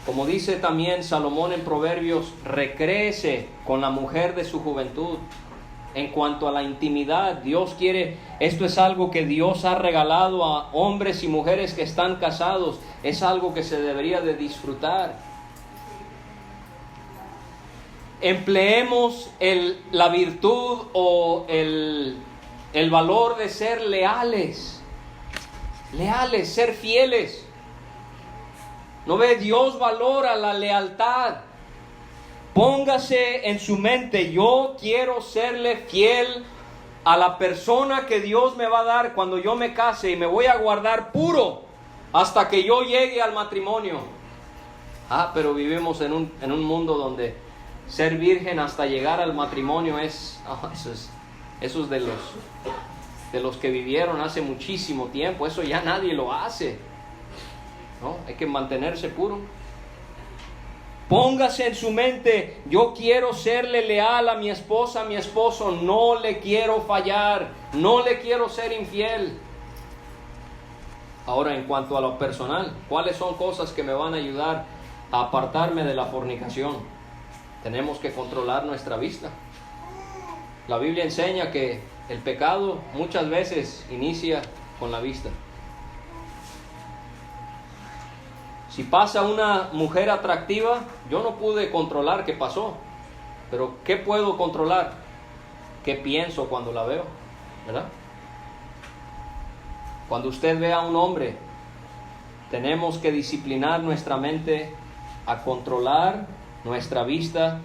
Como dice también Salomón en Proverbios, recréese con la mujer de su juventud. En cuanto a la intimidad, Dios quiere, esto es algo que Dios ha regalado a hombres y mujeres que están casados. Es algo que se debería de disfrutar. Empleemos la virtud o el valor de ser leales, ser fieles. ¿No ve? Dios valora la lealtad. Póngase en su mente, yo quiero serle fiel a la persona que Dios me va a dar cuando yo me case y me voy a guardar puro hasta que yo llegue al matrimonio. Pero vivimos en un mundo donde ser virgen hasta llegar al matrimonio eso es de de los que vivieron hace muchísimo tiempo. Eso ya nadie lo hace, ¿no? Hay que mantenerse puro. Póngase en su mente: yo quiero serle leal a mi esposa, a mi esposo, no le quiero fallar, no le quiero ser infiel. Ahora, en cuanto a lo personal, ¿cuáles son cosas que me van a ayudar a apartarme de la fornicación? Tenemos que controlar nuestra vista. La Biblia enseña que el pecado muchas veces inicia con la vista. Si pasa una mujer atractiva, yo no pude controlar qué pasó, pero ¿qué puedo controlar? ¿Qué pienso cuando la veo? ¿Verdad? Cuando usted ve a un hombre, tenemos que disciplinar nuestra mente a controlar nuestra vista,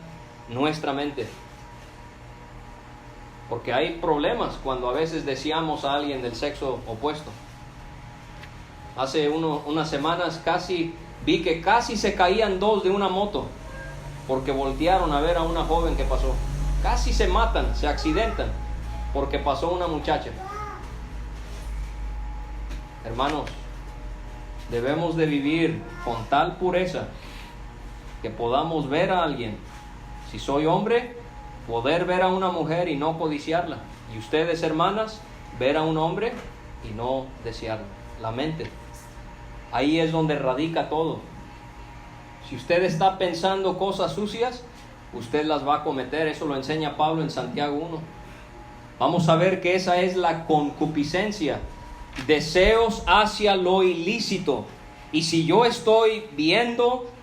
nuestra mente. Porque hay problemas cuando a veces deseamos a alguien del sexo opuesto. Hace unas semanas vi que casi se caían dos de una moto porque voltearon a ver a una joven que pasó. Casi se matan, se accidentan porque pasó una muchacha. Hermanos, debemos de vivir con tal pureza que podamos ver a alguien. Si soy hombre, poder ver a una mujer y no codiciarla. Y ustedes, hermanas, ver a un hombre y no desearlo. La mente. Ahí es donde radica todo. Si usted está pensando cosas sucias, usted las va a cometer. Eso lo enseña Pablo en Santiago 1. Vamos a ver que esa es la concupiscencia. Deseos hacia lo ilícito. Y si yo estoy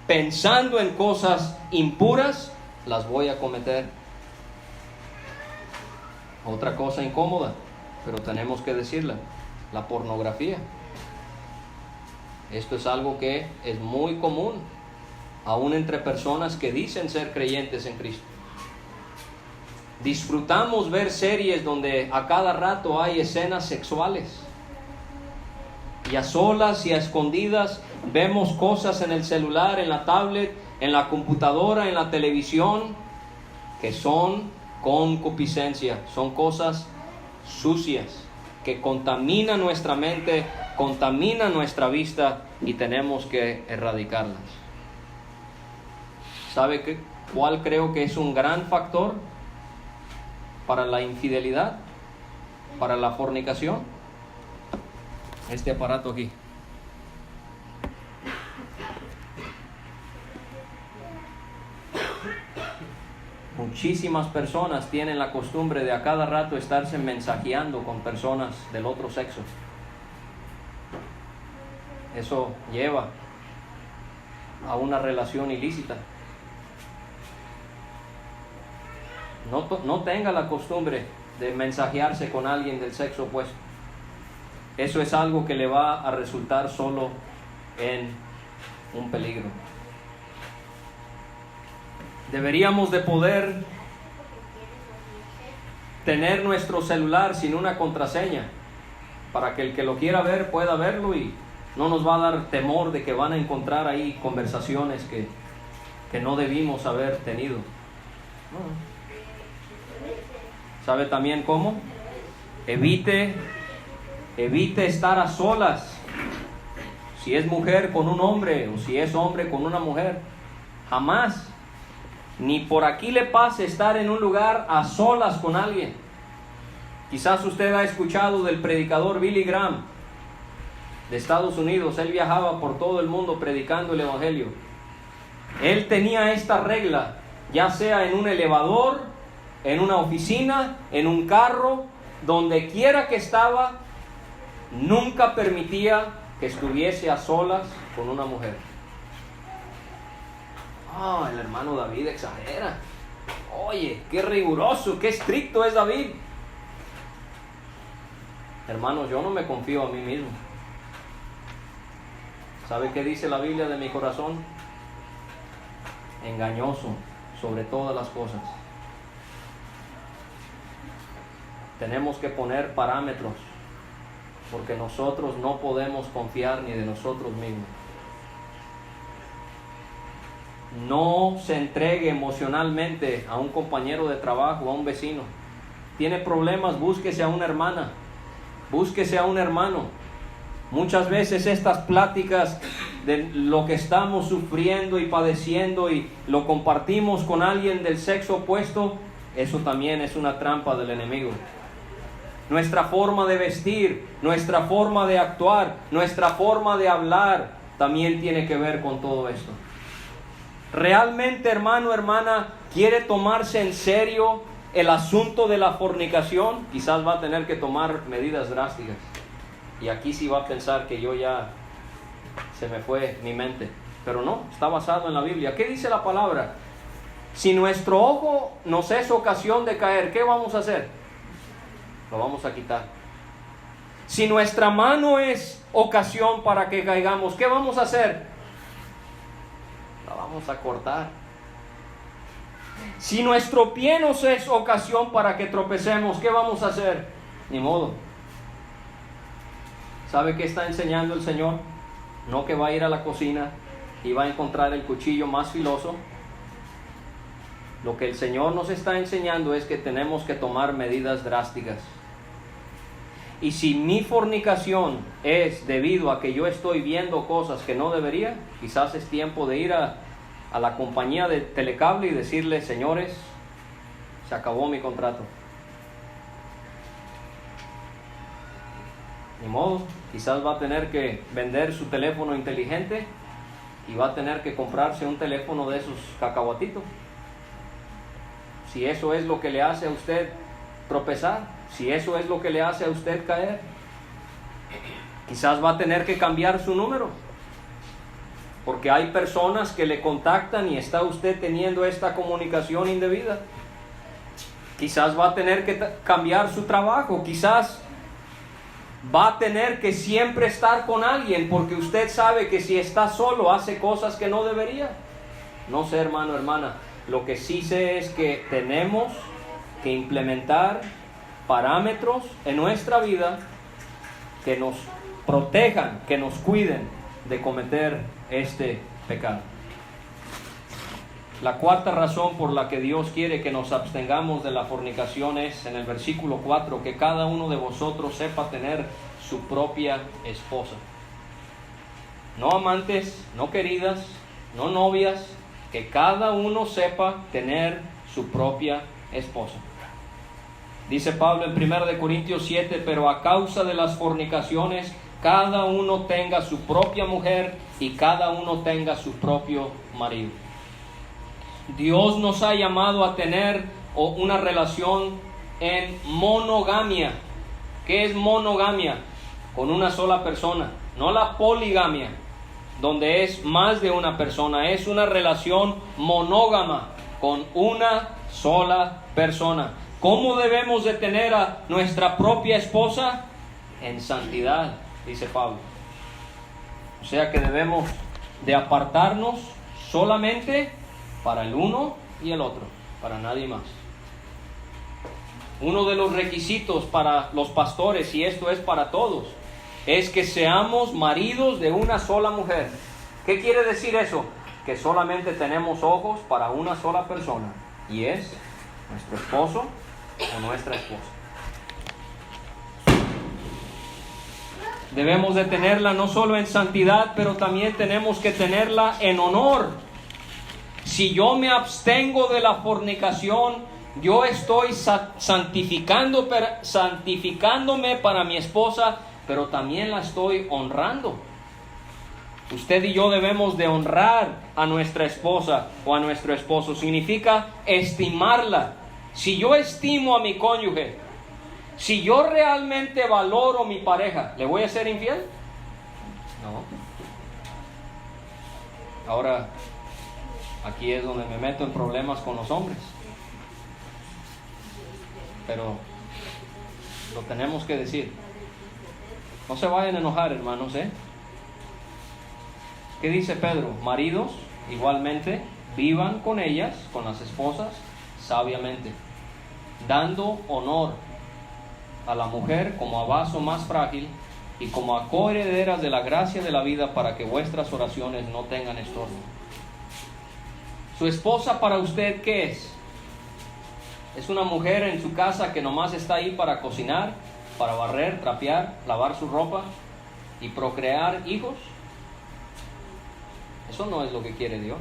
pensando en cosas impuras, las voy a cometer. Otra cosa incómoda, pero tenemos que decirla: la pornografía. Esto es algo que es muy común, aún entre personas que dicen ser creyentes en Cristo. Disfrutamos ver series donde a cada rato hay escenas sexuales. Y a solas y a escondidas vemos cosas en el celular, en la tablet, en la computadora, en la televisión, que son concupiscencia, son cosas sucias que contaminan nuestra mente, contaminan nuestra vista y tenemos que erradicarlas. ¿Sabe cuál creo que es un gran factor para la infidelidad, para la fornicación? Este aparato aquí. Muchísimas personas tienen la costumbre de a cada rato estarse mensajeando con personas del otro sexo. Eso lleva a una relación ilícita. No tenga la costumbre de mensajearse con alguien del sexo opuesto. Eso es algo que le va a resultar solo en un peligro. Deberíamos de poder tener nuestro celular sin una contraseña para que el que lo quiera ver pueda verlo y no nos va a dar temor de que van a encontrar ahí conversaciones que no debimos haber tenido. ¿Sabe también cómo? Evite estar a solas. Si es mujer con un hombre o si es hombre con una mujer, jamás, ni por aquí le pase estar en un lugar a solas con alguien. Quizás usted ha escuchado del predicador Billy Graham de Estados Unidos. Él viajaba por todo el mundo predicando el evangelio. Él tenía esta regla, ya sea en un elevador, en una oficina, en un carro, donde quiera que estaba, nunca permitía que estuviese a solas con una mujer. El hermano David exagera. Oye, qué riguroso, qué estricto es David. Hermanos, yo no me confío a mí mismo. ¿Sabe qué dice la Biblia de mi corazón? Engañoso sobre todas las cosas. Tenemos que poner parámetros, porque nosotros no podemos confiar ni de nosotros mismos. No se entregue emocionalmente a un compañero de trabajo, a un vecino. Tiene problemas, búsquese a una hermana. búsquese a un hermano. Muchas veces estas pláticas de lo que estamos sufriendo y padeciendo y lo compartimos con alguien del sexo opuesto, eso también es una trampa del enemigo. Nuestra forma de vestir, nuestra forma de actuar, nuestra forma de hablar también tiene que ver con todo esto. ¿Realmente, hermano, hermana, quiere tomarse en serio el asunto de la fornicación? Quizás va a tener que tomar medidas drásticas. Y aquí sí va a pensar que yo ya se me fue mi mente. Pero no, está basado en la Biblia. ¿Qué dice la palabra? Si nuestro ojo nos es ocasión de caer, ¿qué vamos a hacer? Lo vamos a quitar. Si nuestra mano es ocasión para que caigamos, ¿qué vamos a hacer? La vamos a cortar. Si nuestro pie nos es ocasión para que tropecemos, ¿qué vamos a hacer? Ni modo. ¿Sabe qué está enseñando el Señor? No que va a ir a la cocina y va a encontrar el cuchillo más filoso. Lo que el Señor nos está enseñando es que tenemos que tomar medidas drásticas. Y si mi fornicación es debido a que yo estoy viendo cosas que no debería, quizás es tiempo de ir a la compañía de telecable y decirle: señores, se acabó mi contrato. Ni modo, quizás va a tener que vender su teléfono inteligente y va a tener que comprarse un teléfono de esos cacahuatitos. Si eso es lo que le hace a usted tropezar, si eso es lo que le hace a usted caer, quizás va a tener que cambiar su número, porque hay personas que le contactan y está usted teniendo esta comunicación indebida. Quizás va a tener que cambiar su trabajo, quizás va a tener que siempre estar con alguien, porque usted sabe que si está solo hace cosas que no debería. No sé, hermano, hermana, lo que sí sé es que tenemos que implementar parámetros en nuestra vida que nos protejan, que nos cuiden de cometer este pecado. La cuarta razón por la que Dios quiere que nos abstengamos de la fornicación es en el versículo 4, que cada uno de vosotros sepa tener su propia esposa. No amantes, no queridas, no novias, que cada uno sepa tener su propia esposa. Dice Pablo en 1 Corintios 7, pero a causa de las fornicaciones, cada uno tenga su propia mujer y cada uno tenga su propio marido. Dios nos ha llamado a tener una relación en monogamia. ¿Qué es monogamia? Con una sola persona, no la poligamia, donde es más de una persona. Es una relación monógama con una sola persona. ¿Cómo debemos de tener a nuestra propia esposa? En santidad, dice Pablo. O sea que debemos de apartarnos solamente para el uno y el otro, para nadie más. Uno de los requisitos para los pastores, y esto es para todos, es que seamos maridos de una sola mujer. ¿Qué quiere decir eso? Que solamente tenemos ojos para una sola persona, y es nuestro esposo o nuestra esposa. Debemos de tenerla no solo en santidad, pero también tenemos que tenerla en honor. Si yo me abstengo de la fornicación, yo estoy santificándome para mi esposa, pero también la estoy honrando. Usted y yo debemos de honrar a nuestra esposa o a nuestro esposo. Significa estimarla. Si yo estimo a mi cónyuge, si yo realmente valoro a mi pareja, ¿le voy a ser infiel? No. Ahora, aquí es donde me meto en problemas con los hombres. Pero lo tenemos que decir. No se vayan a enojar, hermanos, ¿eh? ¿Qué dice Pedro? Maridos, igualmente, vivan con ellas, con las esposas, sabiamente, dando honor a la mujer como a vaso más frágil y como a coherederas de la gracia de la vida, para que vuestras oraciones no tengan estorbo. Su esposa para usted, ¿qué es? ¿Es una mujer en su casa que nomás está ahí para cocinar, para barrer, trapear, lavar su ropa y procrear hijos. Eso no es lo que quiere Dios.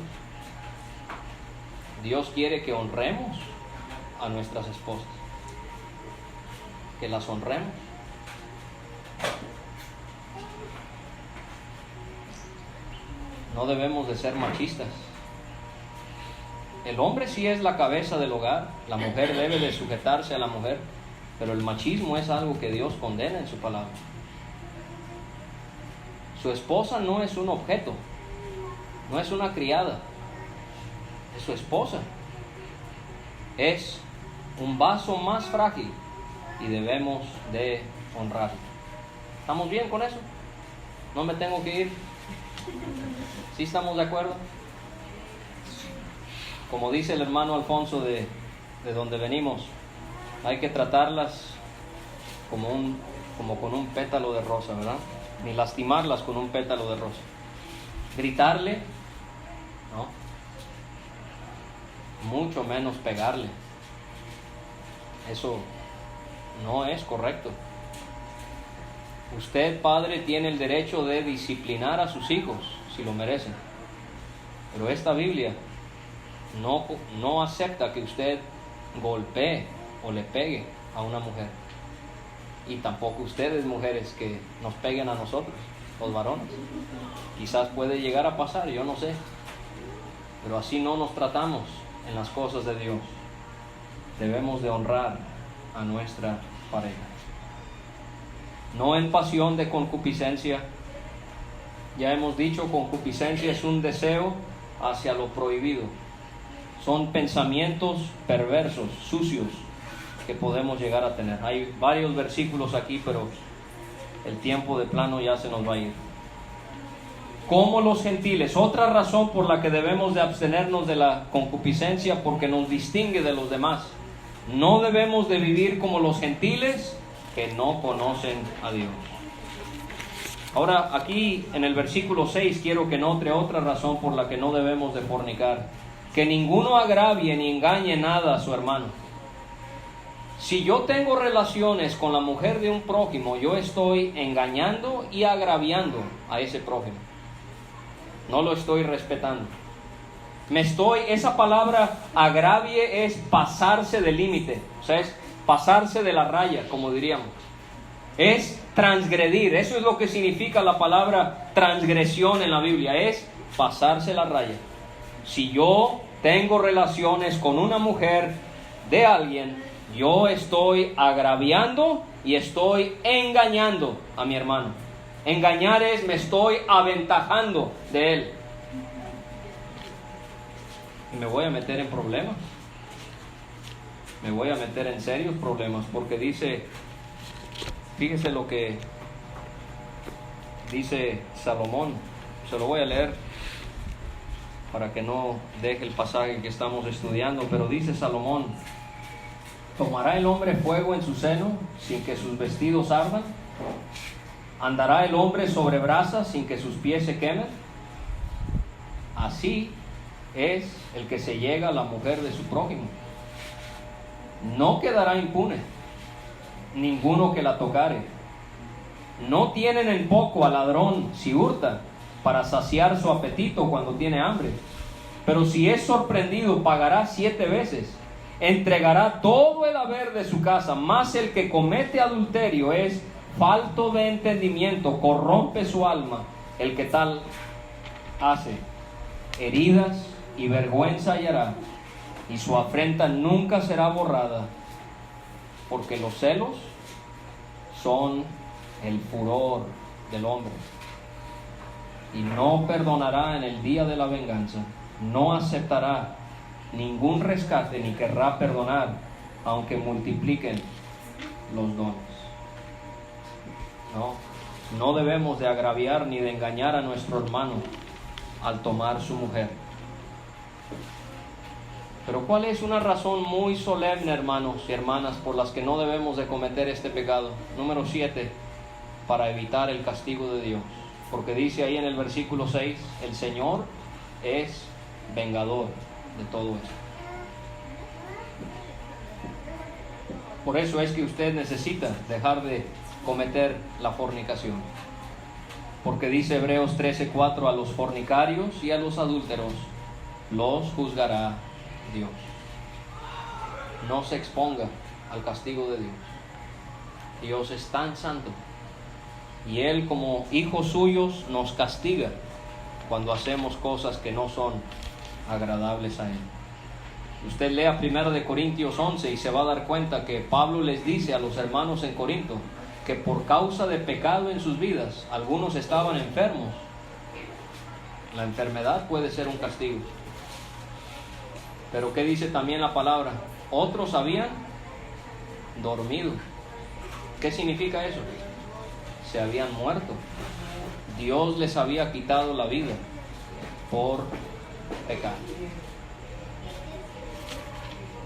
Dios quiere que honremos a nuestras esposas, que las honremos. No debemos de ser machistas. El hombre sí es la cabeza del hogar, la mujer debe de sujetarse a la mujer, pero el machismo es algo que Dios condena en su palabra. Su esposa no es un objeto, no es una criada, es su esposa. Es un vaso más frágil y debemos de honrarla. ¿Estamos bien con eso? ¿No me tengo que ir? ¿Sí estamos de acuerdo? Como dice el hermano Alfonso de donde venimos, hay que tratarlas como con un pétalo de rosa, ¿verdad? Ni lastimarlas con un pétalo de rosa. Gritarle, no. Mucho menos pegarle. Eso no es correcto. Usted, padre, tiene el derecho de disciplinar a sus hijos si lo merecen. Pero esta Biblia no acepta que usted golpee o le pegue a una mujer. Y tampoco ustedes, mujeres, que nos peguen a nosotros, los varones. Quizás puede llegar a pasar, yo no sé. Pero así no nos tratamos en las cosas de Dios. Debemos de honrar a nuestra pareja. No en pasión de concupiscencia. Ya hemos dicho, concupiscencia es un deseo hacia lo prohibido. Son pensamientos perversos, sucios, que podemos llegar a tener. Hay varios versículos aquí, pero el tiempo de plano ya se nos va a ir. Como los gentiles, otra razón por la que debemos de abstenernos de la concupiscencia, porque nos distingue de los demás. No debemos de vivir como los gentiles que no conocen a Dios. Ahora, aquí en el versículo 6 quiero que note otra razón por la que no debemos de fornicar: que ninguno agravie ni engañe nada a su hermano. Si yo tengo relaciones con la mujer de un prójimo, yo estoy engañando y agraviando a ese prójimo. No lo estoy respetando. Esa palabra agravie es pasarse del límite, o sea, es pasarse de la raya, como diríamos. Es transgredir, eso es lo que significa la palabra transgresión en la Biblia, es pasarse la raya. Si yo tengo relaciones con una mujer de alguien, yo estoy agraviando y estoy engañando a mi hermano. Engañar es me estoy aventajando de él. Y me voy a meter en problemas. Me voy a meter en serios problemas, porque dice, fíjese lo que dice Salomón. Se lo voy a leer para que no deje el pasaje que estamos estudiando, pero dice Salomón: ¿tomará el hombre fuego en su seno sin que sus vestidos ardan? ¿Andará el hombre sobre brasas sin que sus pies se quemen? Así es el que se llega a la mujer de su prójimo. No quedará impune ninguno que la tocare. No tienen en poco al ladrón si hurta, para saciar su apetito cuando tiene hambre. Pero si es sorprendido, pagará 7 veces. Entregará todo el haber de su casa. Mas el que comete adulterio es falto de entendimiento, corrompe su alma. El que tal hace, heridas y vergüenza hallará, y su afrenta nunca será borrada, porque los celos son el furor del hombre, y no perdonará en el día de la venganza. No aceptará ningún rescate, ni querrá perdonar, aunque multipliquen los dones. No debemos de agraviar ni de engañar a nuestro hermano al tomar su mujer. Pero ¿cuál es una razón muy solemne, hermanos y hermanas, por las que no debemos de cometer este pecado? Número 7, para evitar el castigo de Dios. Porque dice ahí en el versículo 6, el Señor es vengador de todo esto. Por eso es que usted necesita dejar de cometer la fornicación. Porque dice Hebreos 13:4, a los fornicarios y a los adúlteros los juzgará Dios. No se exponga al castigo de Dios. Dios es tan santo y Él, como hijos suyos, nos castiga cuando hacemos cosas que no son agradables a Él. Usted lea 1 Corintios 11 y se va a dar cuenta que Pablo les dice a los hermanos en Corinto que por causa de pecado en sus vidas, algunos estaban enfermos. La enfermedad puede ser un castigo. Pero ¿qué dice también la palabra? Otros habían dormido. ¿Qué significa eso? Se habían muerto. Dios les había quitado la vida por pecar.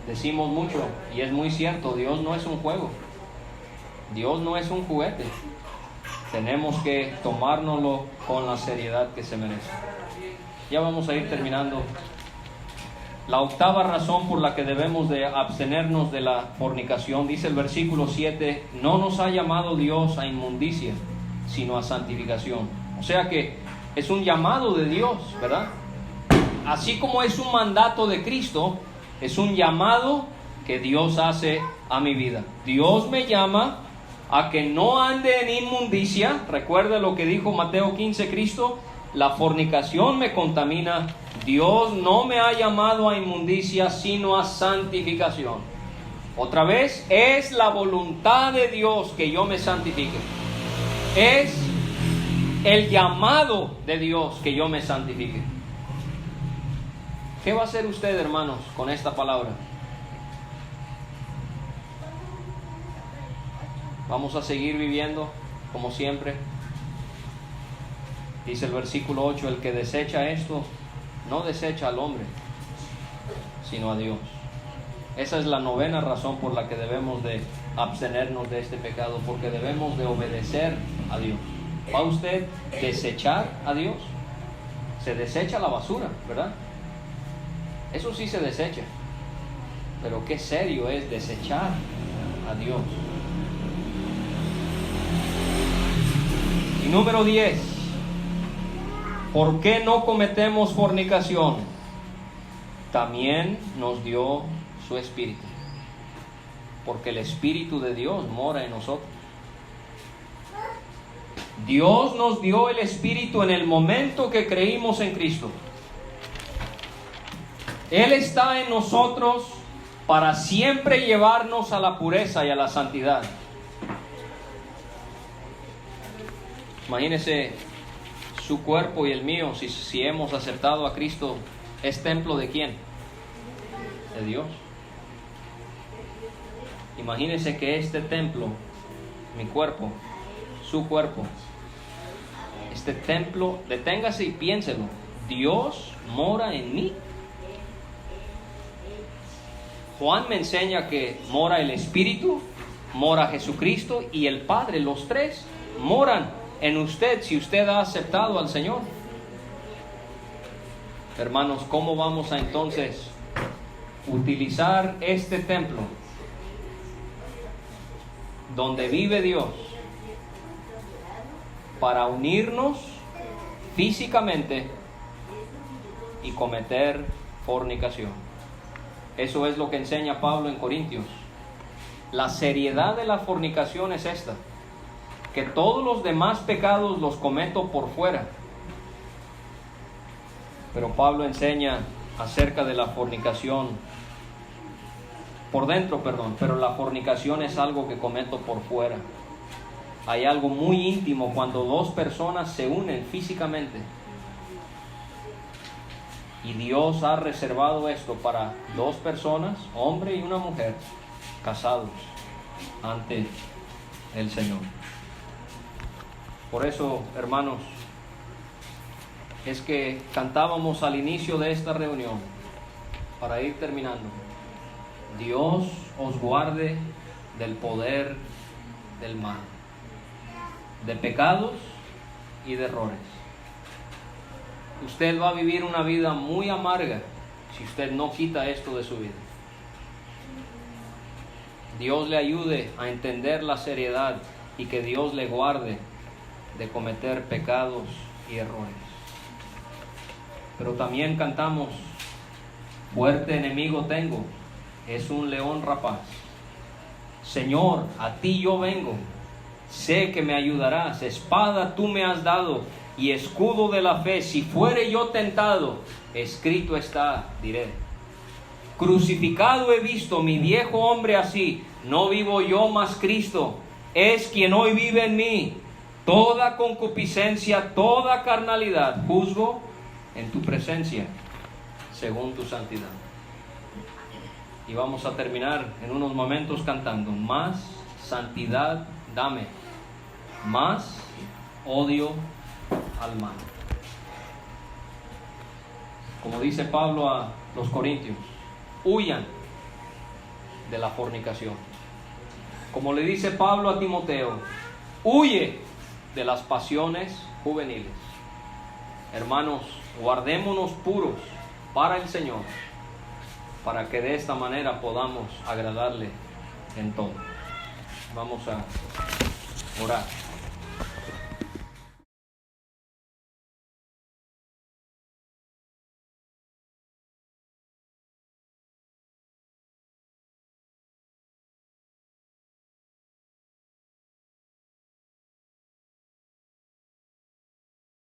Decimos mucho, y es muy cierto, Dios no es un juego. Dios no es un juguete. Tenemos que tomárnoslo con la seriedad que se merece. Ya vamos a ir terminando. La octava razón por la que debemos de abstenernos de la fornicación, dice el versículo 7, no nos ha llamado Dios a inmundicia, sino a santificación. O sea que es un llamado de Dios, ¿verdad? Así como es un mandato de Cristo, es un llamado que Dios hace a mi vida. Dios me llama a que no ande en inmundicia. Recuerda lo que dijo Mateo 15 Cristo, la fornicación me contamina. Dios no me ha llamado a inmundicia, sino a santificación. Otra vez, es la voluntad de Dios que yo me santifique. Es el llamado de Dios que yo me santifique. ¿Qué va a hacer usted, hermanos, con esta palabra? Vamos a seguir viviendo como siempre. Dice el versículo 8, el que desecha esto, no desecha al hombre, sino a Dios. Esa es la novena razón por la que debemos de abstenernos de este pecado, porque debemos de obedecer a Dios. ¿Va usted a desechar a Dios? Se desecha la basura, ¿verdad? Eso sí se desecha. Pero qué serio es desechar a Dios. Y número 10. ¿Por qué no cometemos fornicación? También nos dio su Espíritu. Porque el Espíritu de Dios mora en nosotros. Dios nos dio el Espíritu en el momento que creímos en Cristo. Él está en nosotros para siempre llevarnos a la pureza y a la santidad. Imagínese, su cuerpo y el mío, si hemos aceptado a Cristo, ¿es templo de quién? De Dios. Imagínese que este templo, mi cuerpo, su cuerpo, este templo, deténgase y piénselo, Dios mora en mí. Juan me enseña que mora el Espíritu, mora Jesucristo y el Padre, los tres moran en usted si usted ha aceptado al Señor. Hermanos, ¿cómo vamos a entonces utilizar este templo donde vive Dios para unirnos físicamente y cometer fornicación? Eso es lo que enseña Pablo en Corintios. La seriedad de la fornicación es esta: que todos los demás pecados los cometo por fuera, pero Pablo enseña acerca de la fornicación por dentro, pero la fornicación es algo que cometo por fuera. Hay algo muy íntimo cuando dos personas se unen físicamente, y Dios ha reservado esto para dos personas, hombre y una mujer, casados ante el Señor. Por eso, hermanos, es que cantábamos al inicio de esta reunión, para ir terminando: Dios os guarde del poder del mal, de pecados y de errores. Usted va a vivir una vida muy amarga si usted no quita esto de su vida. Dios le ayude a entender la seriedad y que Dios le guarde de cometer pecados y errores. Pero también cantamos: fuerte enemigo tengo, es un león rapaz. Señor, a ti yo vengo, sé que me ayudarás. Espada tú me has dado y escudo de la fe. Si fuere yo tentado, escrito está, diré. Crucificado he visto mi viejo hombre así. No vivo yo, mas Cristo es quien hoy vive en mí. Toda concupiscencia, toda carnalidad juzgo en tu presencia, según tu santidad. Y vamos a terminar en unos momentos cantando: más santidad dame, más odio al mal. Como dice Pablo a los Corintios, huyan de la fornicación. Como le dice Pablo a Timoteo, huye de las pasiones juveniles. Hermanos, guardémonos puros para el Señor, para que de esta manera podamos agradarle en todo. Vamos a orar.